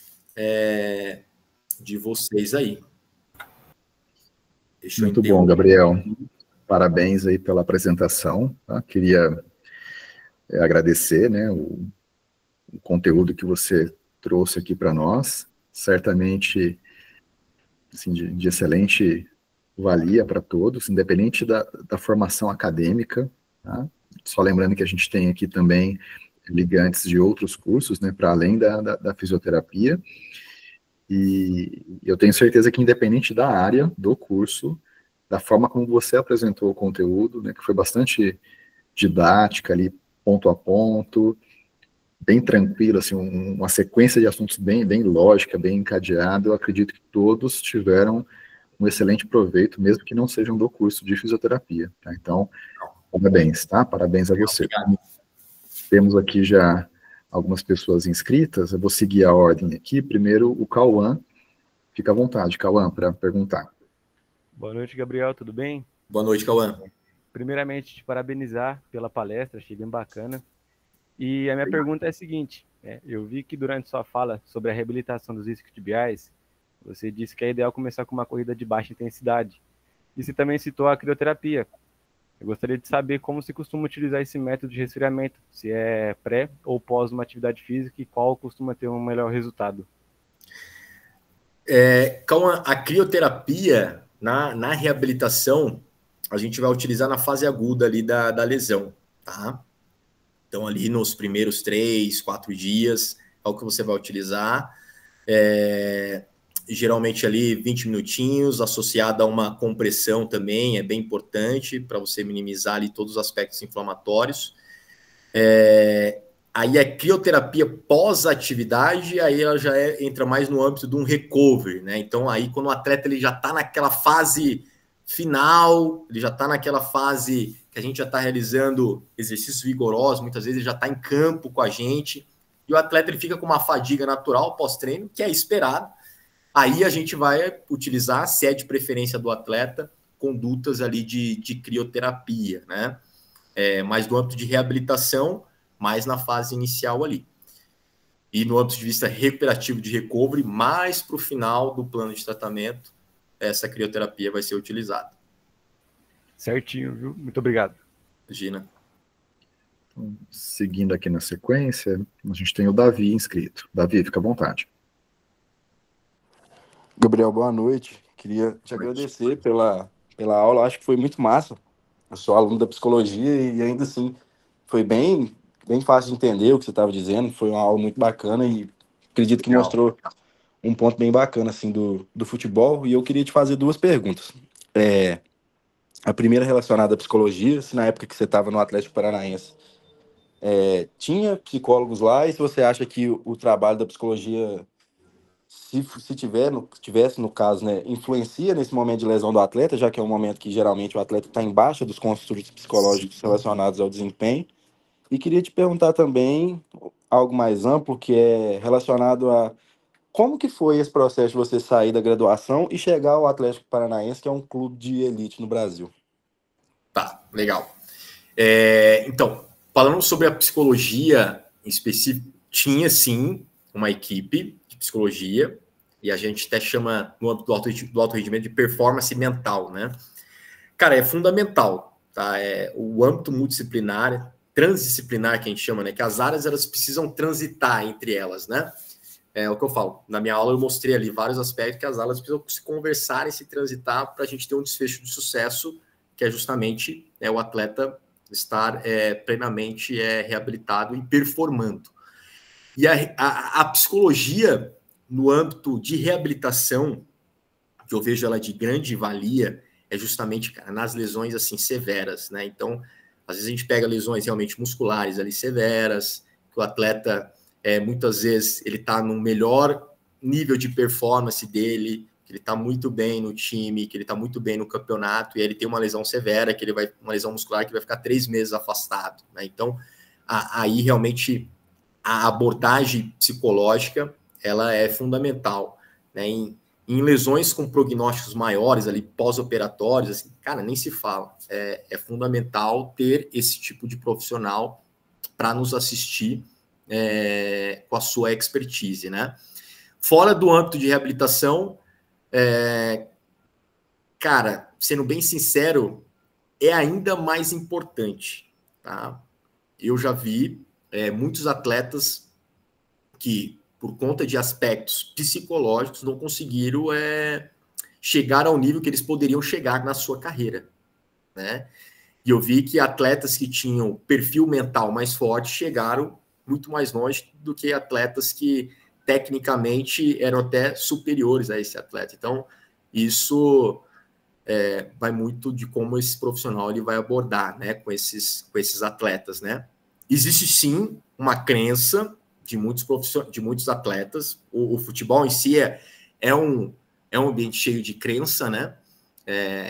de vocês aí. Muito bom, Gabriel. Parabéns aí pela apresentação. Tá? Queria agradecer, né, o conteúdo que você trouxe aqui para nós. Certamente, assim, de excelente valia para todos, independente da formação acadêmica. Tá? Só lembrando que a gente tem aqui também ligantes de outros cursos, né, para além da fisioterapia. E eu tenho certeza que, independente da área do curso, da forma como você apresentou o conteúdo, né, que foi bastante didática ali, ponto a ponto, bem tranquilo, assim, uma sequência de assuntos bem lógica, bem encadeada, eu acredito que todos tiveram um excelente proveito, mesmo que não sejam do curso de fisioterapia. Tá? Então, parabéns, tá? Parabéns a você. Temos aqui já algumas pessoas inscritas, eu vou seguir a ordem aqui. Primeiro, o Cauã. Fica à vontade, Cauã, para perguntar. Boa noite, Gabriel, tudo bem? Boa noite, Cauã. Primeiramente, te parabenizar pela palestra, achei bem bacana. E a minha pergunta é a seguinte, eu vi que durante sua fala sobre a reabilitação dos isquiotibiais, você disse que é ideal começar com uma corrida de baixa intensidade. E você também citou a crioterapia. Eu gostaria de saber como se costuma utilizar esse método de resfriamento, se é pré ou pós uma atividade física e qual costuma ter um melhor resultado. Cauã, a crioterapia, na reabilitação, a gente vai utilizar na fase aguda ali da lesão, tá? Então, ali nos primeiros 3, 4 dias, é o que você vai utilizar. Geralmente ali 20 minutinhos, associado a uma compressão também, é bem importante para você minimizar ali todos os aspectos inflamatórios. Aí a crioterapia pós-atividade, aí ela já entra mais no âmbito de um recovery, né? Então, aí quando o atleta ele já está naquela fase final, ele já está naquela fase que a gente já está realizando exercícios vigorosos, muitas vezes ele já está em campo com a gente, e o atleta ele fica com uma fadiga natural pós-treino, que é esperado. Aí a gente vai utilizar, se é de preferência do atleta, condutas ali de crioterapia, né? Mais do âmbito de reabilitação, mais na fase inicial ali. E no âmbito de vista recuperativo de recovery, mais para o final do plano de tratamento, essa crioterapia vai ser utilizada. Certinho, viu? Muito obrigado. Imagina. Então, seguindo aqui na sequência, a gente tem o Davi inscrito. Davi, fica à vontade. Gabriel, boa noite. Queria te agradecer pela aula, acho que foi muito massa. Eu sou aluno da psicologia e ainda assim foi bem fácil de entender o que você estava dizendo. Foi uma aula muito bacana e acredito que mostrou um ponto bem bacana assim, do futebol. E eu queria te fazer duas perguntas. A primeira relacionada à psicologia, se na época que você estava no Atlético Paranaense tinha psicólogos lá, e se você acha que o trabalho da psicologia, se tivesse, no caso, né, influencia nesse momento de lesão do atleta, já que é um momento que geralmente o atleta está em baixa dos construtos psicológicos relacionados ao desempenho. E queria te perguntar também algo mais amplo, que é relacionado a como que foi esse processo de você sair da graduação e chegar ao Atlético Paranaense, que é um clube de elite no Brasil. Tá, legal. Então, falando sobre a psicologia em específico, tinha sim uma equipe de psicologia, e a gente até chama, no âmbito do alto rendimento, de performance mental, né? Cara, é fundamental, tá? O âmbito multidisciplinar, transdisciplinar, que a gente chama, né? Que as áreas, elas precisam transitar entre elas, né? É o que eu falo. Na minha aula eu mostrei ali vários aspectos que as aulas precisam se conversarem, se transitar para a gente ter um desfecho de sucesso, que é justamente o atleta estar plenamente reabilitado e performando. E a psicologia, no âmbito de reabilitação, que eu vejo ela de grande valia, é justamente, cara, nas lesões assim severas, né? Então, às vezes a gente pega lesões realmente musculares ali severas, que o atleta muitas vezes ele está no melhor nível de performance dele, que ele está muito bem no time, que ele está muito bem no campeonato, e aí ele tem uma lesão severa, uma lesão muscular que vai ficar 3 meses afastado, né? Então, aí realmente a abordagem psicológica ela é fundamental, né? Em lesões com prognósticos maiores, ali pós-operatórios, assim, cara, nem se fala. É fundamental ter esse tipo de profissional para nos assistir com a sua expertise, né? Fora do âmbito de reabilitação, cara, sendo bem sincero, é ainda mais importante, tá? Eu já vi muitos atletas que, por conta de aspectos psicológicos, não conseguiram chegar ao nível que eles poderiam chegar na sua carreira, né? E eu vi que atletas que tinham perfil mental mais forte chegaram muito mais longe do que atletas que, tecnicamente, eram até superiores a esse atleta. Então, isso vai muito de como esse profissional ele vai abordar, né, com esses atletas, né? Existe, sim, uma crença de muitos atletas. O futebol em si é um ambiente cheio de crença, né?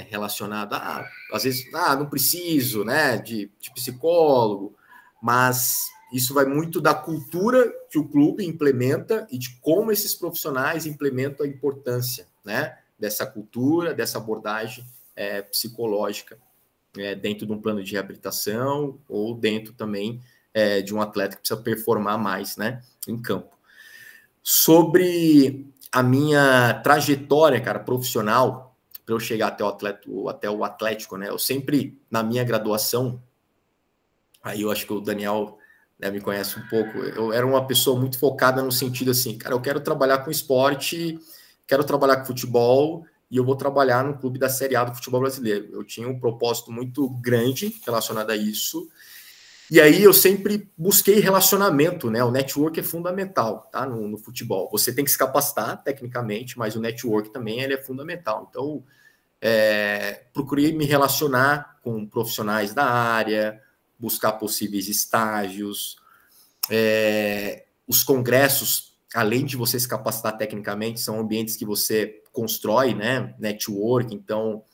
Relacionado a, às vezes, não preciso, né, de psicólogo, mas isso vai muito da cultura que o clube implementa e de como esses profissionais implementam a importância, né, dessa cultura, dessa abordagem psicológica dentro de um plano de reabilitação ou dentro também de um atleta que precisa performar mais, né, em campo. Sobre a minha trajetória, cara, profissional, para eu chegar até o Atlético, né, eu sempre, na minha graduação, aí eu acho que o Daniel me conhece um pouco, eu era uma pessoa muito focada no sentido assim, cara, eu quero trabalhar com esporte, quero trabalhar com futebol, e eu vou trabalhar no clube da Série A do futebol brasileiro. Eu tinha um propósito muito grande relacionado a isso, e aí eu sempre busquei relacionamento, né? O network é fundamental, tá? No futebol. Você tem que se capacitar tecnicamente, mas o network também ele é fundamental. Então, procurei me relacionar com profissionais da área, buscar possíveis estágios, os congressos, além de você se capacitar tecnicamente, são ambientes que você constrói, né? Network. Então,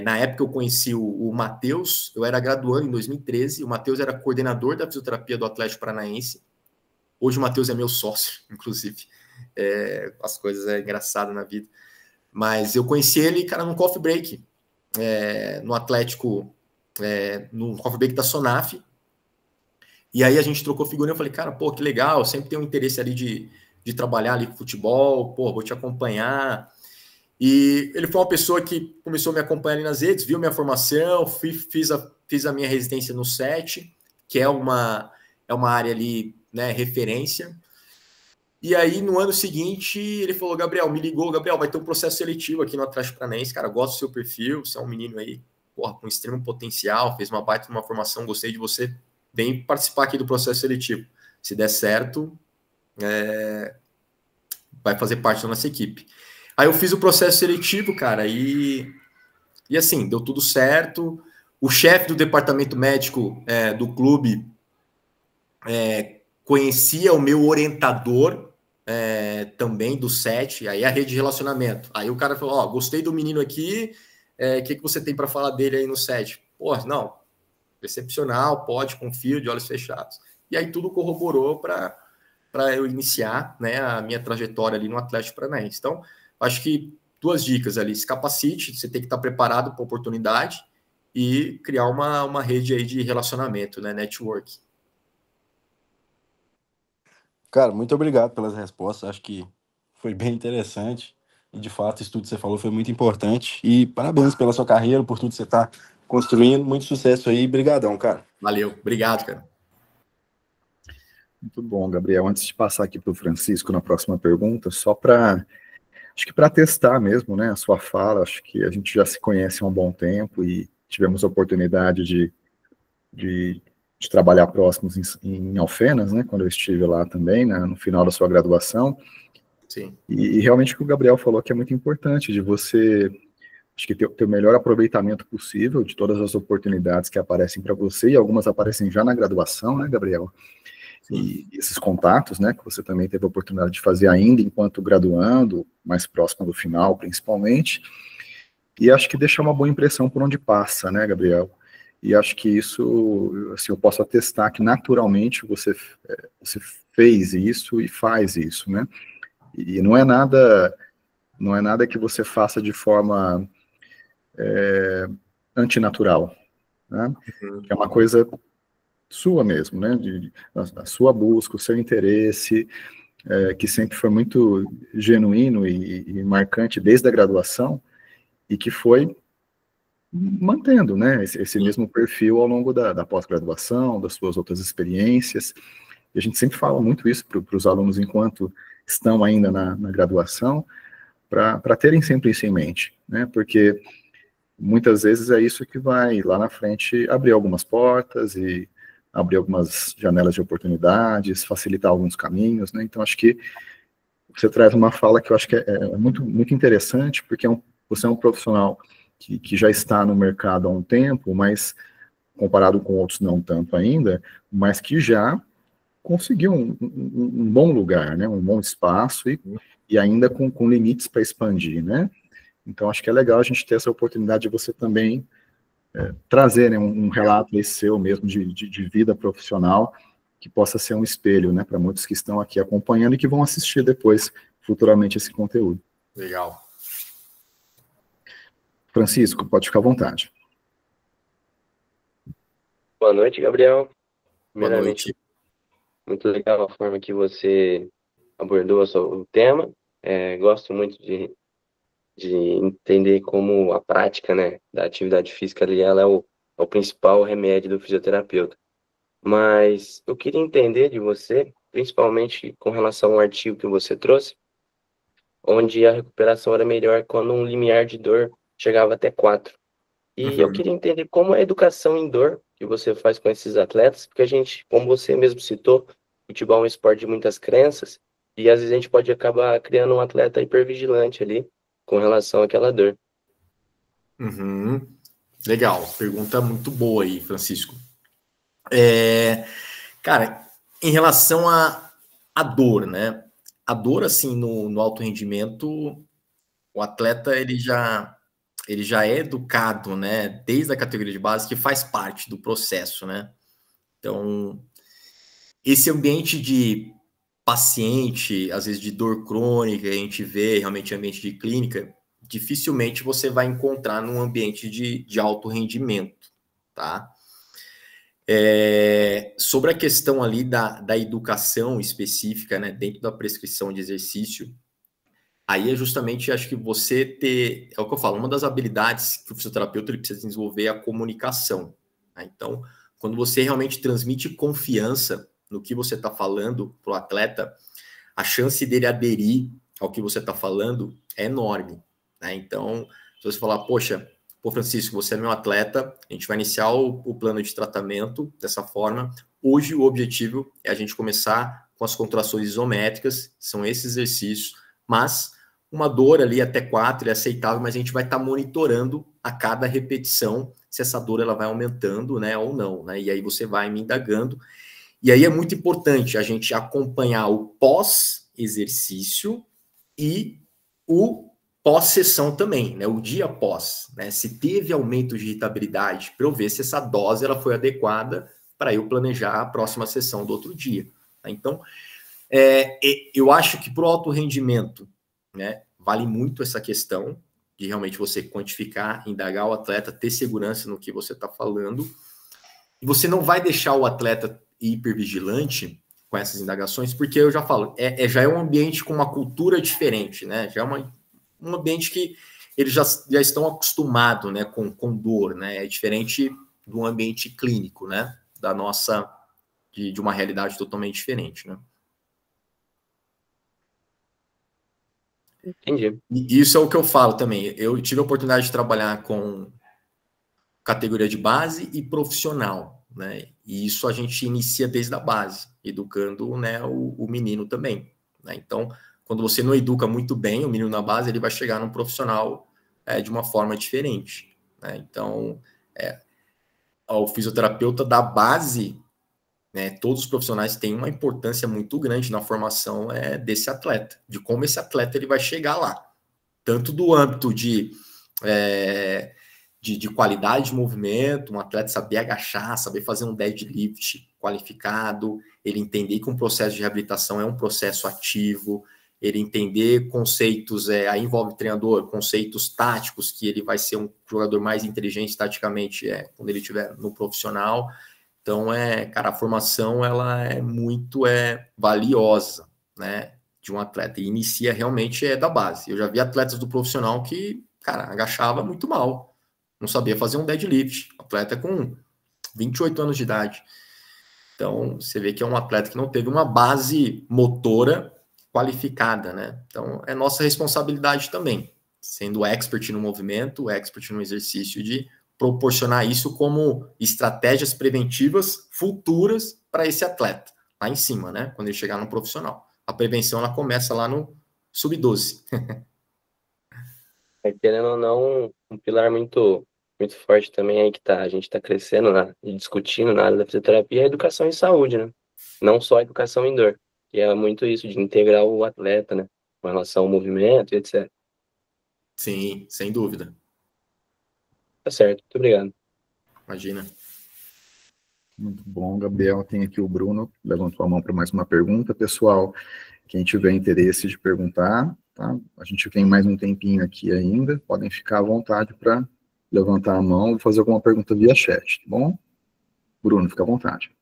na época eu conheci o Matheus, eu era graduando em 2013, o Matheus era coordenador da fisioterapia do Atlético Paranaense. Hoje o Matheus é meu sócio, inclusive. As coisas engraçadas na vida. Mas eu conheci ele, cara, num coffee break, no Atlético, no coffee break da Sonaf. E aí a gente trocou figurinha, eu falei, cara, pô, que legal, eu sempre tenho um interesse ali de trabalhar ali com futebol, pô, vou te acompanhar. E ele foi uma pessoa que começou a me acompanhar ali nas redes, viu minha formação, fiz a minha residência no SET, que é uma área ali, né, referência. E aí, no ano seguinte, ele falou, Gabriel, vai ter um processo seletivo aqui no Atlético Paranaense, cara, gosto do seu perfil, você é um menino aí, porra, com extremo potencial, fez uma baita de uma formação, gostei de você, vem participar aqui do processo seletivo. Se der certo, vai fazer parte da nossa equipe. Aí eu fiz o processo seletivo, cara, e assim, deu tudo certo. O chefe do departamento médico do clube conhecia o meu orientador também do SET, aí a rede de relacionamento. Aí o cara falou, gostei do menino aqui, o que você tem para falar dele aí no SET? Pô, não, excepcional, pode, confio, de olhos fechados. E aí tudo corroborou para eu iniciar, né, a minha trajetória ali no Atlético Paranaense. Então, acho que 2 dicas ali: se capacite, você tem que estar preparado para a oportunidade, e criar uma rede aí de relacionamento, né, network. Cara, muito obrigado pelas respostas. Acho que foi bem interessante. E, de fato, isso tudo que você falou foi muito importante. E parabéns pela sua carreira, por tudo que você está construindo. Muito sucesso aí. Brigadão, cara. Valeu. Obrigado, cara. Muito bom, Gabriel. Antes de passar aqui para o Francisco na próxima pergunta, só para, acho que para testar mesmo, né, a sua fala, acho que a gente já se conhece há um bom tempo e tivemos a oportunidade de trabalhar próximos em Alfenas, né, quando eu estive lá também, né, no final da sua graduação. Sim. E realmente o que o Gabriel falou que é muito importante, de você, acho que ter o melhor aproveitamento possível de todas as oportunidades que aparecem para você, e algumas aparecem já na graduação, né, Gabriel? E esses contatos, né, que você também teve a oportunidade de fazer ainda enquanto graduando, mais próximo do final, principalmente, e acho que deixar uma boa impressão por onde passa, né, Gabriel? E acho que isso, assim, eu posso atestar que naturalmente você fez isso e faz isso, né? E não é nada que você faça de forma antinatural, né? É uma coisa sua mesmo, né? A sua busca, o seu interesse, que sempre foi muito genuíno e marcante desde a graduação, e que foi mantendo, né, esse mesmo perfil ao longo da pós-graduação, das suas outras experiências. E a gente sempre fala muito isso para os alunos enquanto estão ainda na graduação, para terem sempre isso em mente, né, porque muitas vezes é isso que vai, lá na frente, abrir algumas portas e abrir algumas janelas de oportunidades, facilitar alguns caminhos, né? Então, acho que você traz uma fala que eu acho que é muito, muito interessante, porque você é um profissional que já está no mercado há um tempo, mas comparado com outros não tanto ainda, mas que já conseguiu um bom lugar, né? Um bom espaço e ainda com limites para expandir, né? Então, acho que é legal a gente ter essa oportunidade de você também trazer, né, um relato esse seu mesmo de vida profissional, que possa ser um espelho, né, para muitos que estão aqui acompanhando e que vão assistir depois, futuramente, esse conteúdo. Legal. Francisco, pode ficar à vontade. Boa noite, Gabriel. Boa noite. Muito legal a forma que você abordou o tema. Gosto muito de entender como a prática, né, da atividade física ali, ela é o principal remédio do fisioterapeuta. Mas eu queria entender de você, principalmente com relação ao artigo que você trouxe, onde a recuperação era melhor quando um limiar de dor chegava até 4. E eu queria entender como é a educação em dor que você faz com esses atletas, porque a gente, como você mesmo citou, futebol é um esporte de muitas crenças, e às vezes a gente pode acabar criando um atleta hipervigilante ali com relação àquela dor. Legal, pergunta muito boa aí, Francisco. Cara, em relação à dor, né? A dor, assim, no alto rendimento, o atleta, ele já é educado, né? Desde a categoria de base, que faz parte do processo, né? Então, esse ambiente de paciente, às vezes de dor crônica, a gente vê realmente ambiente de clínica, dificilmente você vai encontrar num ambiente de alto rendimento, tá? Sobre a questão ali da educação específica, né, dentro da prescrição de exercício, aí é justamente, acho que você ter, é o que eu falo, uma das habilidades que o fisioterapeuta ele precisa desenvolver é a comunicação, né? Então, quando você realmente transmite confiança no que você está falando para o atleta, a chance dele aderir ao que você está falando é enorme, né? Então, se você falar, poxa, Francisco, você é meu atleta, a gente vai iniciar o plano de tratamento dessa forma. Hoje o objetivo é a gente começar com as contrações isométricas, são esses exercícios, mas uma dor ali até 4 é aceitável, mas a gente vai estar monitorando a cada repetição se essa dor ela vai aumentando, né, ou não, né? E aí você vai me indagando. E aí é muito importante a gente acompanhar o pós-exercício e o pós-sessão também, né? O dia após, né? Se teve aumento de irritabilidade, para eu ver se essa dose ela foi adequada para eu planejar a próxima sessão do outro dia. Tá? Então, eu acho que para o alto rendimento, né, vale muito essa questão de realmente você quantificar, indagar o atleta, ter segurança no que você está falando. E você não vai deixar o atleta hipervigilante com essas indagações, porque eu já falo, já é um ambiente com uma cultura diferente, né? Já é um ambiente que eles já estão acostumados, né, com dor, né? É diferente do ambiente clínico, né? Da nossa, de uma realidade totalmente diferente, né? Entendi. E isso é o que eu falo também. Eu tive a oportunidade de trabalhar com categoria de base e profissional, né? E isso a gente inicia desde a base, educando, né, o menino também, né? Então, quando você não educa muito bem o menino na base, ele vai chegar num profissional de uma forma diferente, né? Então, o fisioterapeuta da base, né, todos os profissionais têm uma importância muito grande na formação desse atleta, de como esse atleta ele vai chegar lá, tanto do âmbito de qualidade de movimento, um atleta saber agachar, saber fazer um deadlift qualificado, ele entender que um processo de reabilitação é um processo ativo, ele entender conceitos, aí envolve treinador, conceitos táticos, que ele vai ser um jogador mais inteligente taticamente quando ele estiver no profissional. Então, cara, a formação ela é muito valiosa, né, de um atleta, e inicia realmente da base. Eu já vi atletas do profissional que, cara, agachava muito mal, não sabia fazer um deadlift, atleta com 28 anos de idade. Então, você vê que é um atleta que não teve uma base motora qualificada, né? Então, é nossa responsabilidade também, sendo expert no movimento, expert no exercício, de proporcionar isso como estratégias preventivas futuras para esse atleta, lá em cima, né? Quando ele chegar no profissional. A prevenção, ela começa lá no sub-12. Querendo ou não, um pilar muito forte também aí que a gente está crescendo e discutindo na área da fisioterapia é a educação em saúde, né? Não só a educação em dor, que é muito isso de integrar o atleta, né? Com relação ao movimento e etc. Sim, sem dúvida. Tá certo, muito obrigado. Imagina. Muito bom, Gabriel. Tem aqui o Bruno, levantou a mão para mais uma pergunta. Pessoal, quem tiver interesse de perguntar, tá? A gente tem mais um tempinho aqui ainda, podem ficar à vontade para levantar a mão e fazer alguma pergunta via chat, tá bom? Bruno, fica à vontade.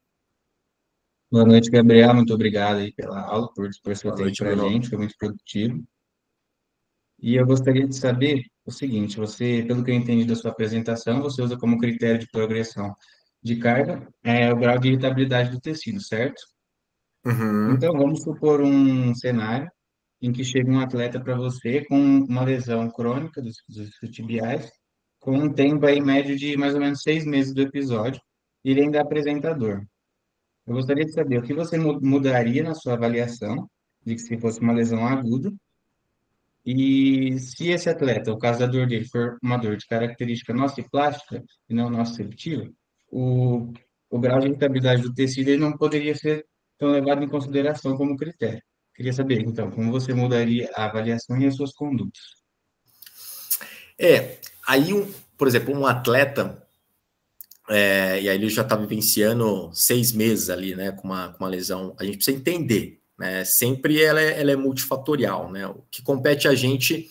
Boa noite, Gabriel. Muito obrigado aí pela aula, por dispor seu Boa tempo noite, para a Bruno. gente, foi muito produtivo. E eu gostaria de saber o seguinte: você, pelo que eu entendi da sua apresentação, você usa como critério de progressão de carga o grau de irritabilidade do tecido, certo? Uhum. Então, vamos supor um cenário em que chega um atleta para você com uma lesão crônica dos isquiotibiais, com um tempo aí médio de mais ou menos 6 meses do episódio, e ele ainda apresenta dor. Eu gostaria de saber o que você mudaria na sua avaliação de que se fosse uma lesão aguda e se esse atleta, o caso da dor dele, for uma dor de característica nociplástica e não nociceptiva, o, o grau de irritabilidade do tecido ele não poderia ser tão levado em consideração como critério. Queria saber, então, como você mudaria a avaliação e as suas condutas. Aí, por exemplo, um atleta, e aí ele já está vivenciando 6 meses ali, né, com uma lesão, a gente precisa entender, né, sempre ela é multifatorial, né, o que compete a gente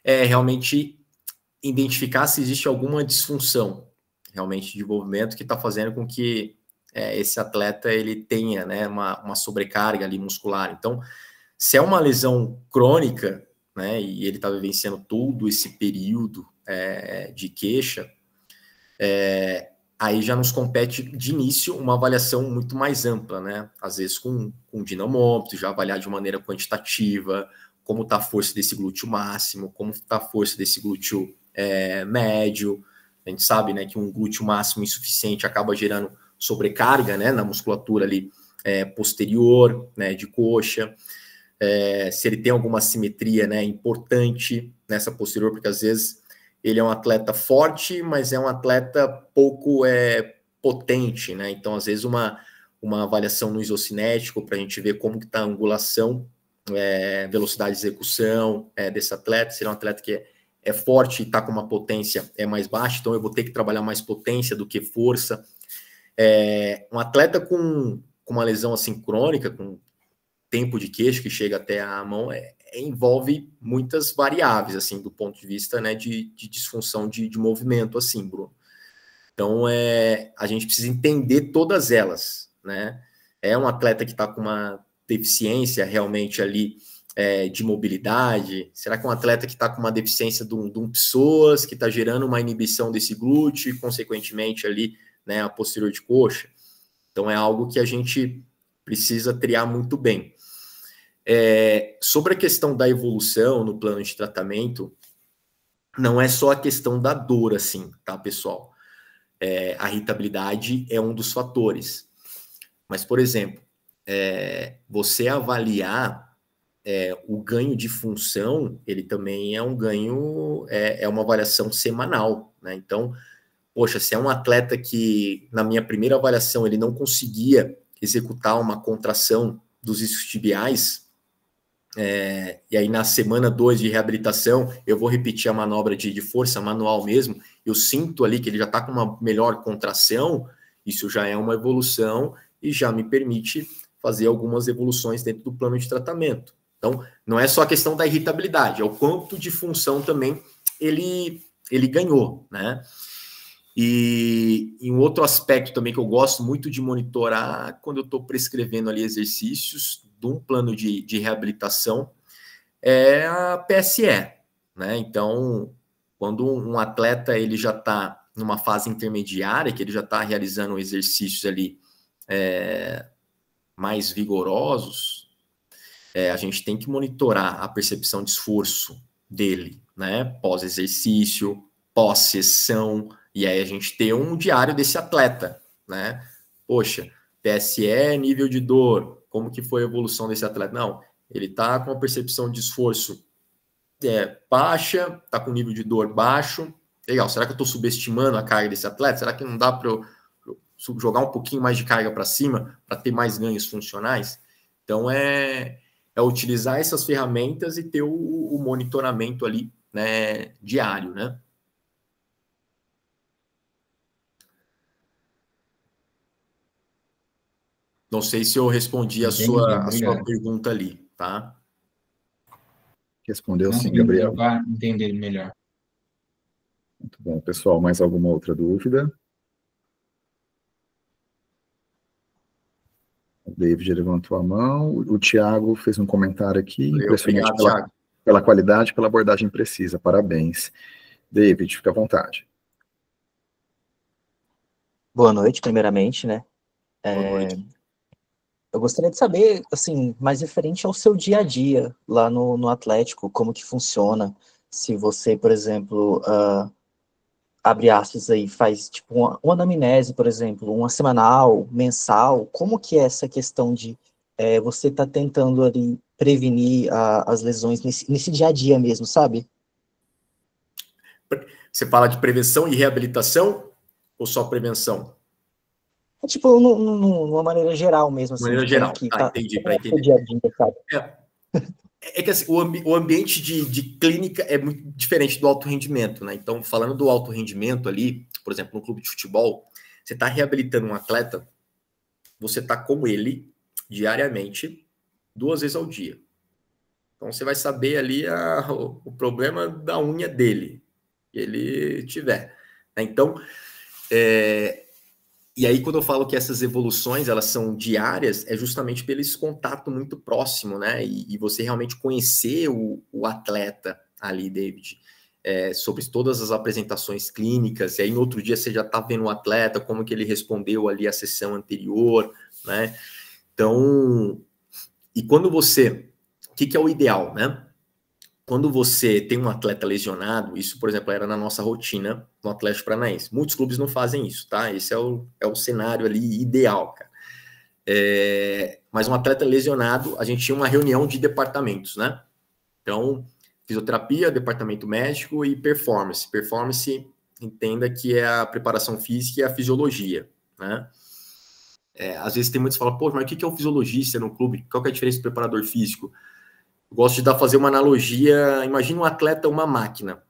é realmente identificar se existe alguma disfunção, realmente, de desenvolvimento que está fazendo com que esse atleta, ele tenha, né, uma sobrecarga ali muscular. Então, se é uma lesão crônica, né, e ele está vivenciando todo esse período de queixa, aí já nos compete de início uma avaliação muito mais ampla, né? Às vezes com dinamômetro, já avaliar de maneira quantitativa como está a força desse glúteo máximo, como está a força desse glúteo médio. A gente sabe, né, que um glúteo máximo insuficiente acaba gerando sobrecarga, né, na musculatura ali posterior, né, de coxa. Se ele tem alguma simetria, né, importante nessa posterior, porque às vezes ele é um atleta forte, mas é um atleta pouco potente, né? Então, às vezes, uma avaliação no isocinético para a gente ver como que está a angulação velocidade de execução desse atleta. Se ele é um atleta que é forte e está com uma potência mais baixa, então eu vou ter que trabalhar mais potência do que força. Um atleta com uma lesão assim crônica, com tempo de queixo que chega até a mão, envolve muitas variáveis, assim, do ponto de vista, né, de disfunção de movimento, assim, Bruno. Então, a gente precisa entender todas elas, né? É um atleta que está com uma deficiência realmente ali de mobilidade? Será que é um atleta que está com uma deficiência de um psoas, que está gerando uma inibição desse glúteo e, consequentemente, ali, né, a posterior de coxa? Então, é algo que a gente precisa triar muito bem. Sobre a questão da evolução no plano de tratamento, não é só a questão da dor, assim, tá, pessoal? A irritabilidade é um dos fatores. Mas, por exemplo, você avaliar o ganho de função, ele também é um ganho, é uma avaliação semanal, né? Então, poxa, se é um atleta que, na minha primeira avaliação, ele não conseguia executar uma contração dos isquiotibiais, e aí na semana 2 de reabilitação, eu vou repetir a manobra de força manual mesmo, eu sinto ali que ele já está com uma melhor contração, isso já é uma evolução e já me permite fazer algumas evoluções dentro do plano de tratamento. Então, não é só a questão da irritabilidade, é o quanto de função também ele ganhou, né? E um outro aspecto também que eu gosto muito de monitorar quando eu estou prescrevendo ali exercícios de um plano de reabilitação é a PSE, né? Então, quando um atleta ele já está numa fase intermediária, que ele já está realizando exercícios ali mais vigorosos, a gente tem que monitorar a percepção de esforço dele, né? Pós-exercício, pós-sessão, e aí a gente tem um diário desse atleta, né? Poxa, PSE, nível de dor, como que foi a evolução desse atleta? Não, ele tá com uma percepção de esforço baixa, tá com nível de dor baixo. Legal, será que eu estou subestimando a carga desse atleta? Será que não dá para eu jogar um pouquinho mais de carga para cima para ter mais ganhos funcionais? Então, é utilizar essas ferramentas e ter o monitoramento ali, né, diário, né? Não sei se eu respondi a sua pergunta ali, tá? Respondeu sim, Gabriel. Para entender melhor. Muito bom, pessoal. Mais alguma outra dúvida? O David levantou a mão. O Thiago fez um comentário aqui. Impressionante pela qualidade, pela abordagem precisa. Parabéns. David, fica à vontade. Boa noite, primeiramente, né? Boa noite. Eu gostaria de saber, assim, mais referente ao seu dia a dia lá no Atlético, como que funciona, se você, por exemplo, abre aspas aí, faz tipo uma anamnese, por exemplo, uma semanal, mensal, como que é essa questão de você tá tentando ali prevenir as lesões nesse dia a dia mesmo, sabe? Você fala de prevenção e reabilitação ou só prevenção? Tipo, numa maneira geral mesmo, assim. Maneira de geral, que entendi, para entender. Dia a dia, sabe? É que assim, o ambiente de clínica é muito diferente do alto rendimento, né? Então, falando do alto rendimento ali, por exemplo, no clube de futebol, você está reabilitando um atleta, você está com ele diariamente, 2 vezes ao dia. Então, você vai saber ali o problema da unha dele, que ele tiver. Então, e aí, quando eu falo que essas evoluções, elas são diárias, é justamente pelo esse contato muito próximo, né? E você realmente conhecer o atleta ali, David, sobre todas as apresentações clínicas, e aí no outro dia você já tá vendo o atleta, como que ele respondeu ali à sessão anterior, né? Então, e quando você... O que é o ideal, né? Quando você tem um atleta lesionado, isso, por exemplo, era na nossa rotina no Atlético Paranaense. Muitos clubes não fazem isso, tá? Esse é o cenário ali ideal, cara. Mas um atleta lesionado, a gente tinha uma reunião de departamentos, né? Então, fisioterapia, departamento médico e performance. Performance, entenda que é a preparação física e a fisiologia, né? Às vezes tem muitos que falam, pô, mas o que é um fisiologista no clube? Qual que é a diferença do preparador físico? gosto de fazer uma analogia. Imagina um atleta, uma máquina.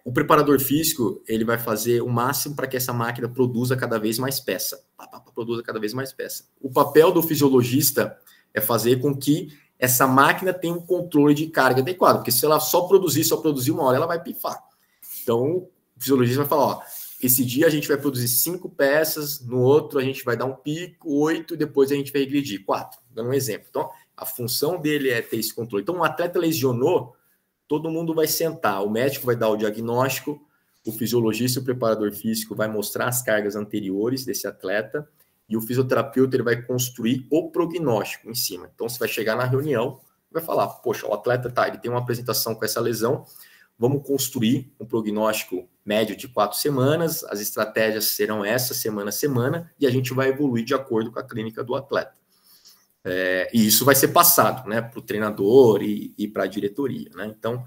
O preparador físico, ele vai fazer o máximo para que essa máquina produza cada vez mais peça. Produza cada vez mais peça. O papel do fisiologista é fazer com que essa máquina tenha um controle de carga adequado, porque se ela só produzir uma hora, ela vai pifar. Então, o fisiologista vai falar, ó, esse dia a gente vai produzir 5 peças, no outro a gente vai dar um pico, 8, e depois a gente vai regredir, 4, dando um exemplo. Então, a função dele é ter esse controle. Então, um atleta lesionou, todo mundo vai sentar, o médico vai dar o diagnóstico, o fisiologista e o preparador físico vai mostrar as cargas anteriores desse atleta, e o fisioterapeuta ele vai construir o prognóstico em cima. Então, você vai chegar na reunião, vai falar, poxa, o atleta ele tem uma apresentação com essa lesão, vamos construir um prognóstico médio de 4 semanas, as estratégias serão essa semana a semana, e a gente vai evoluir de acordo com a clínica do atleta. E isso vai ser passado, né, para o treinador e para a diretoria, né? Então,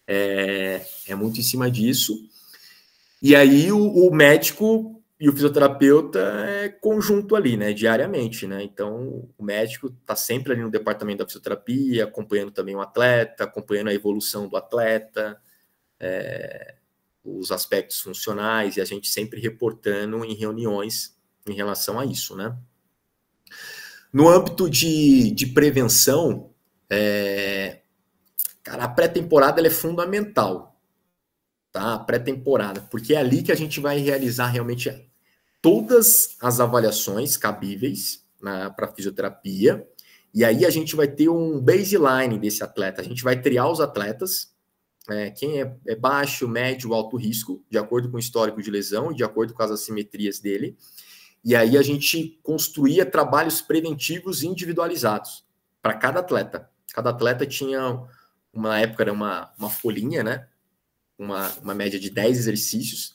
é muito em cima disso. E aí o médico e o fisioterapeuta é conjunto ali, né, diariamente, né? Então, o médico está sempre ali no departamento da fisioterapia, acompanhando também o atleta, acompanhando a evolução do atleta, os aspectos funcionais, e a gente sempre reportando em reuniões em relação a isso, né? No âmbito de prevenção, cara, a pré-temporada ela é fundamental, tá? A pré-temporada, porque é ali que a gente vai realizar realmente todas as avaliações cabíveis para fisioterapia, e aí a gente vai ter um baseline desse atleta, a gente vai triar os atletas, quem é baixo, médio, alto risco, de acordo com o histórico de lesão e de acordo com as assimetrias dele, e aí a gente construía trabalhos preventivos individualizados para cada atleta. Cada atleta tinha, uma época, era uma folhinha, né? Uma média de 10 exercícios,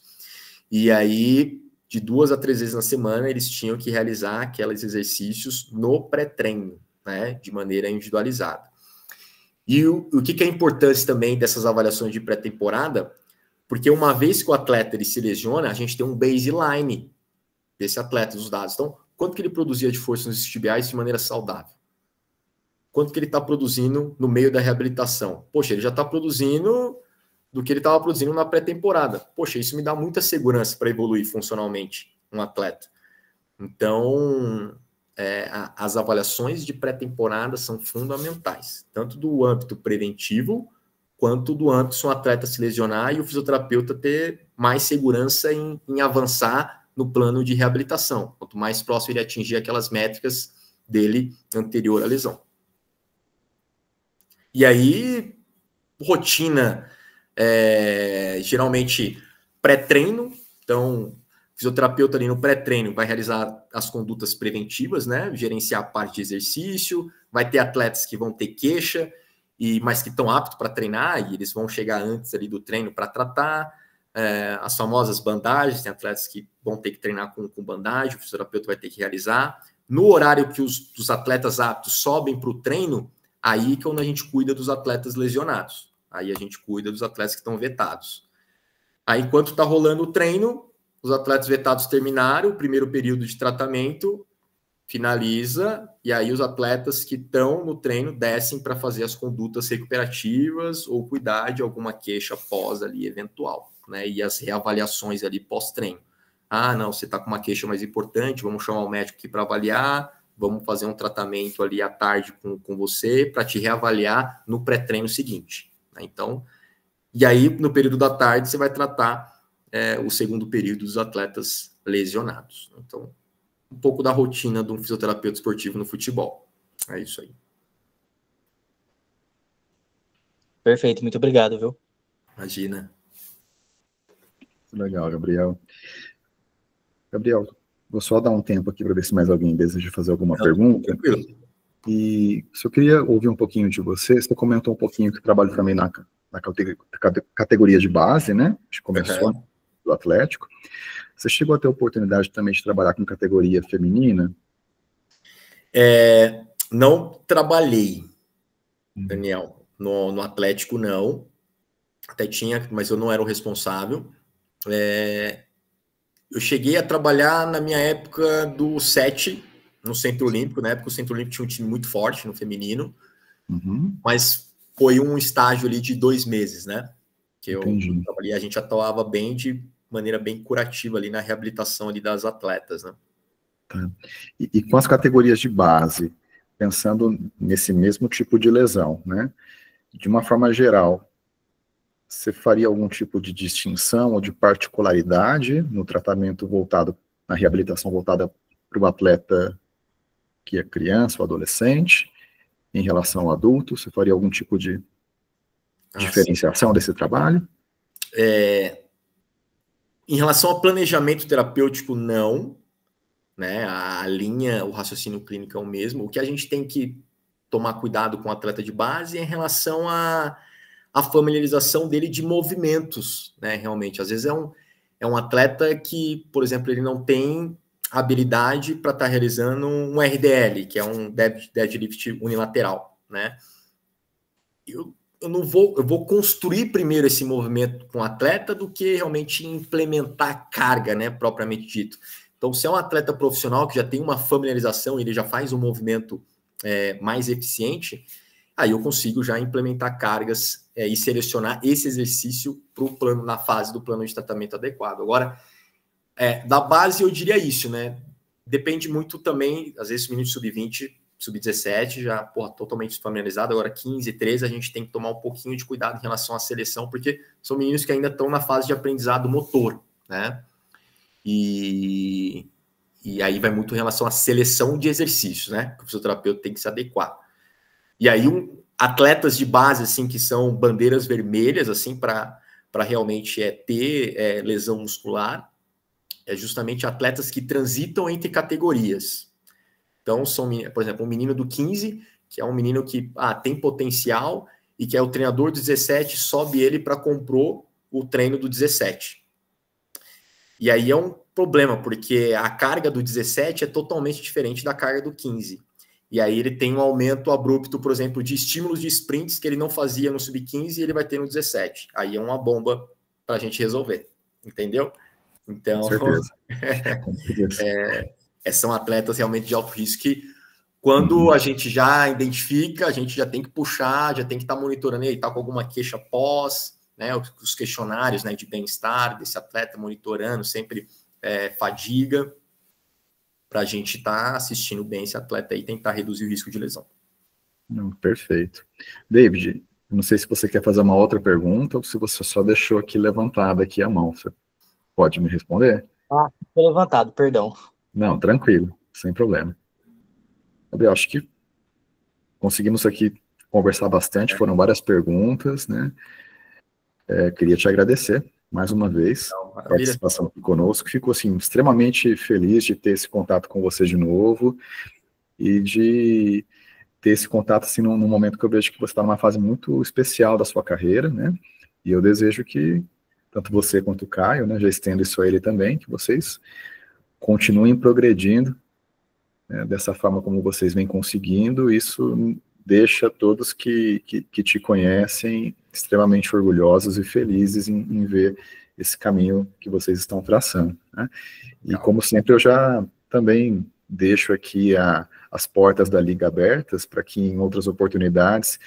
e aí, de 2 a 3 vezes na semana, eles tinham que realizar aqueles exercícios no pré-treino, né? De maneira individualizada. E o que é importante também dessas avaliações de pré-temporada, porque uma vez que o atleta ele se lesiona, a gente tem um baseline desse atleta, dos dados. Então, quanto que ele produzia de força nos isquiotibiais de maneira saudável? Quanto que ele está produzindo no meio da reabilitação? Poxa, ele já está produzindo do que ele estava produzindo na pré-temporada. Poxa, isso me dá muita segurança para evoluir funcionalmente um atleta. Então, as avaliações de pré-temporada são fundamentais, tanto do âmbito preventivo, quanto do âmbito se um atleta se lesionar e o fisioterapeuta ter mais segurança em avançar no plano de reabilitação, quanto mais próximo ele atingir aquelas métricas dele anterior à lesão. E aí, rotina, geralmente pré-treino, então, o fisioterapeuta ali no pré-treino vai realizar as condutas preventivas, né, gerenciar a parte de exercício, vai ter atletas que vão ter queixa, mas que estão aptos para treinar, e eles vão chegar antes ali do treino para tratar, as famosas bandagens, tem atletas que vão ter que treinar com bandagem, o fisioterapeuta vai ter que realizar. No horário que os atletas aptos sobem para o treino, aí que é onde a gente cuida dos atletas lesionados. Aí a gente cuida dos atletas que estão vetados. Aí, enquanto está rolando o treino, os atletas vetados terminaram o primeiro período de tratamento, finaliza, e aí os atletas que estão no treino descem para fazer as condutas recuperativas ou cuidar de alguma queixa pós ali eventual, né? E as reavaliações ali pós-treino. Ah, não, você está com uma queixa mais importante, vamos chamar o médico aqui para avaliar, vamos fazer um tratamento ali à tarde com você para te reavaliar no pré-treino seguinte. Né? Então, e aí no período da tarde você vai tratar o segundo período dos atletas lesionados. Então, um pouco da rotina de um fisioterapeuta esportivo no futebol. É isso aí. Perfeito, muito obrigado, viu? Imagina. Legal, Gabriel. Gabriel, vou só dar um tempo aqui para ver se mais alguém deseja fazer alguma pergunta. Tranquilo. E se eu queria ouvir um pouquinho de você, você comentou um pouquinho que trabalha também na categoria de base, né? A gente começou do Atlético. Você chegou a ter a oportunidade também de trabalhar com categoria feminina? Não trabalhei, Daniel. No Atlético, não. Até tinha, mas eu não era o responsável. Eu cheguei a trabalhar na minha época do 7, no Centro Olímpico. Na época, o Centro Olímpico tinha um time muito forte no feminino. mas foi um estágio ali de 2 meses, né? Que eu Entendi. ali, a gente atuava bem de maneira bem curativa ali na reabilitação ali das atletas, né? Tá. E com as categorias de base, pensando nesse mesmo tipo de lesão, né? De uma forma geral, você faria algum tipo de distinção ou de particularidade no tratamento voltado, na reabilitação voltada para o atleta que é criança ou adolescente, em relação ao adulto? Você faria algum tipo de diferenciação desse trabalho? Em relação ao planejamento terapêutico, não, né? A linha, o raciocínio clínico é o mesmo. O que a gente tem que tomar cuidado com o atleta de base é em relação à familiarização dele de movimentos, né? Realmente, às vezes é um atleta que, por exemplo, ele não tem habilidade para estar realizando um RDL, que é um deadlift unilateral, né? Eu vou construir primeiro esse movimento com o atleta do que realmente implementar a carga, né, propriamente dito. Então, se é um atleta profissional que já tem uma familiarização, ele já faz um movimento mais eficiente, aí eu consigo já implementar cargas e selecionar esse exercício para o plano, na fase do plano de tratamento adequado. Agora, da base eu diria isso, né? Depende muito também, às vezes, menino de sub-20, sub-17, já totalmente familiarizado. Agora, 15, 13, a gente tem que tomar um pouquinho de cuidado em relação à seleção, porque são meninos que ainda estão na fase de aprendizado motor, né? E aí vai muito em relação à seleção de exercícios, né? Que o fisioterapeuta tem que se adequar. E aí, atletas de base, assim, que são bandeiras vermelhas, assim, para realmente ter lesão muscular, é justamente atletas que transitam entre categorias. Então, são, por exemplo, um menino do 15, que é um menino que tem potencial e que o treinador do 17 sobe ele para compor o treino do 17. E aí é um problema, porque a carga do 17 é totalmente diferente da carga do 15. E aí ele tem um aumento abrupto, por exemplo, de estímulos de sprints que ele não fazia no sub-15 e ele vai ter no 17. Aí é uma bomba para a gente resolver, entendeu? Então, com certeza. São atletas realmente de alto risco que, quando a gente já identifica, a gente já tem que puxar, já tem que estar monitorando ele, tá com alguma queixa pós, né, os questionários, né, de bem-estar desse atleta, monitorando sempre fadiga, para a gente estar assistindo bem esse atleta e tentar reduzir o risco de lesão. Não, perfeito. David, não sei se você quer fazer uma outra pergunta ou se você só deixou aqui levantada aqui a mão. Você pode me responder? Foi levantado, perdão. Não, tranquilo, sem problema. Eu acho que conseguimos aqui conversar bastante, foram várias perguntas, né? Queria te agradecer mais uma vez a participação aqui conosco. Fico, assim, extremamente feliz de ter esse contato com você de novo e de ter esse contato, assim, num momento que eu vejo que você está numa fase muito especial da sua carreira, né? E eu desejo que tanto você quanto o Caio, né, já estendo isso a ele também, que vocês continuem progredindo dessa forma como vocês vêm conseguindo. Isso deixa todos que te conhecem extremamente orgulhosos e felizes em ver esse caminho que vocês estão traçando, né? E como sempre, eu já também deixo aqui as portas da Liga abertas para que em outras oportunidades,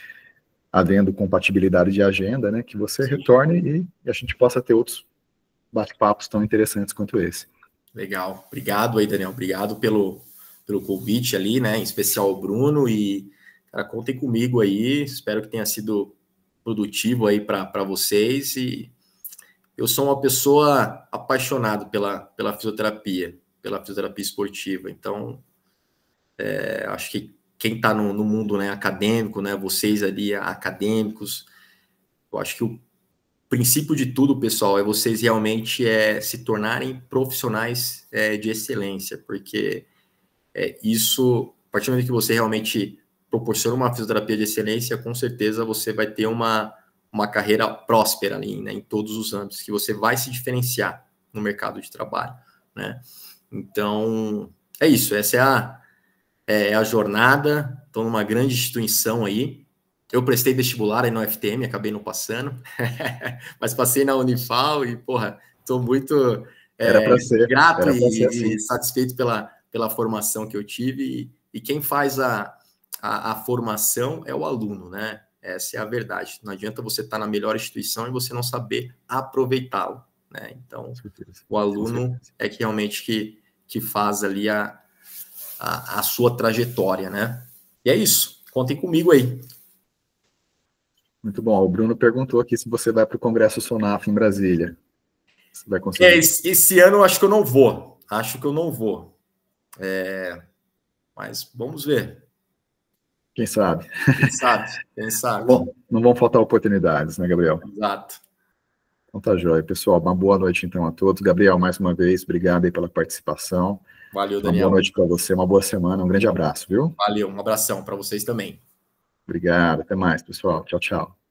havendo compatibilidade de agenda, né, que você retorne e a gente possa ter outros bate-papos tão interessantes quanto esse. Legal. Obrigado aí, Daniel. Obrigado pelo convite ali, né, em especial o Bruno, e, cara, contem comigo aí, espero que tenha sido produtivo aí para vocês, e eu sou uma pessoa apaixonada pela fisioterapia esportiva, então acho que quem está no mundo, né, acadêmico, né, vocês ali acadêmicos, eu acho que o princípio de tudo, pessoal, é vocês realmente se tornarem profissionais de excelência, porque isso, a partir do momento que você realmente proporciona uma fisioterapia de excelência, com certeza você vai ter uma carreira próspera ali, né, em todos os âmbitos, que você vai se diferenciar no mercado de trabalho, né? Então, é isso, essa é a jornada. Estou numa grande instituição aí. Eu prestei vestibular aí no UFTM, acabei não passando, mas passei na Unifal e, porra, estou muito grato e satisfeito pela formação que eu tive, e quem faz a formação é o aluno, né? Essa é a verdade. Não adianta você estar na melhor instituição e você não saber aproveitá-lo, né? Então, o aluno é que realmente que faz ali a sua trajetória, né? E é isso. Contem comigo aí. Muito bom. O Bruno perguntou aqui se você vai para o Congresso Sonaf em Brasília. Você vai conseguir? Esse ano eu acho que eu não vou. Mas vamos ver. Quem sabe? Quem sabe. Bom, não vão faltar oportunidades, né, Gabriel? Exato. Então tá joia. Pessoal, uma boa noite então a todos. Gabriel, mais uma vez, obrigado aí pela participação. Valeu, Daniel. Uma boa noite para você, uma boa semana, um grande abraço, viu? Valeu, um abração para vocês também. Obrigado, até mais, pessoal. Tchau, tchau.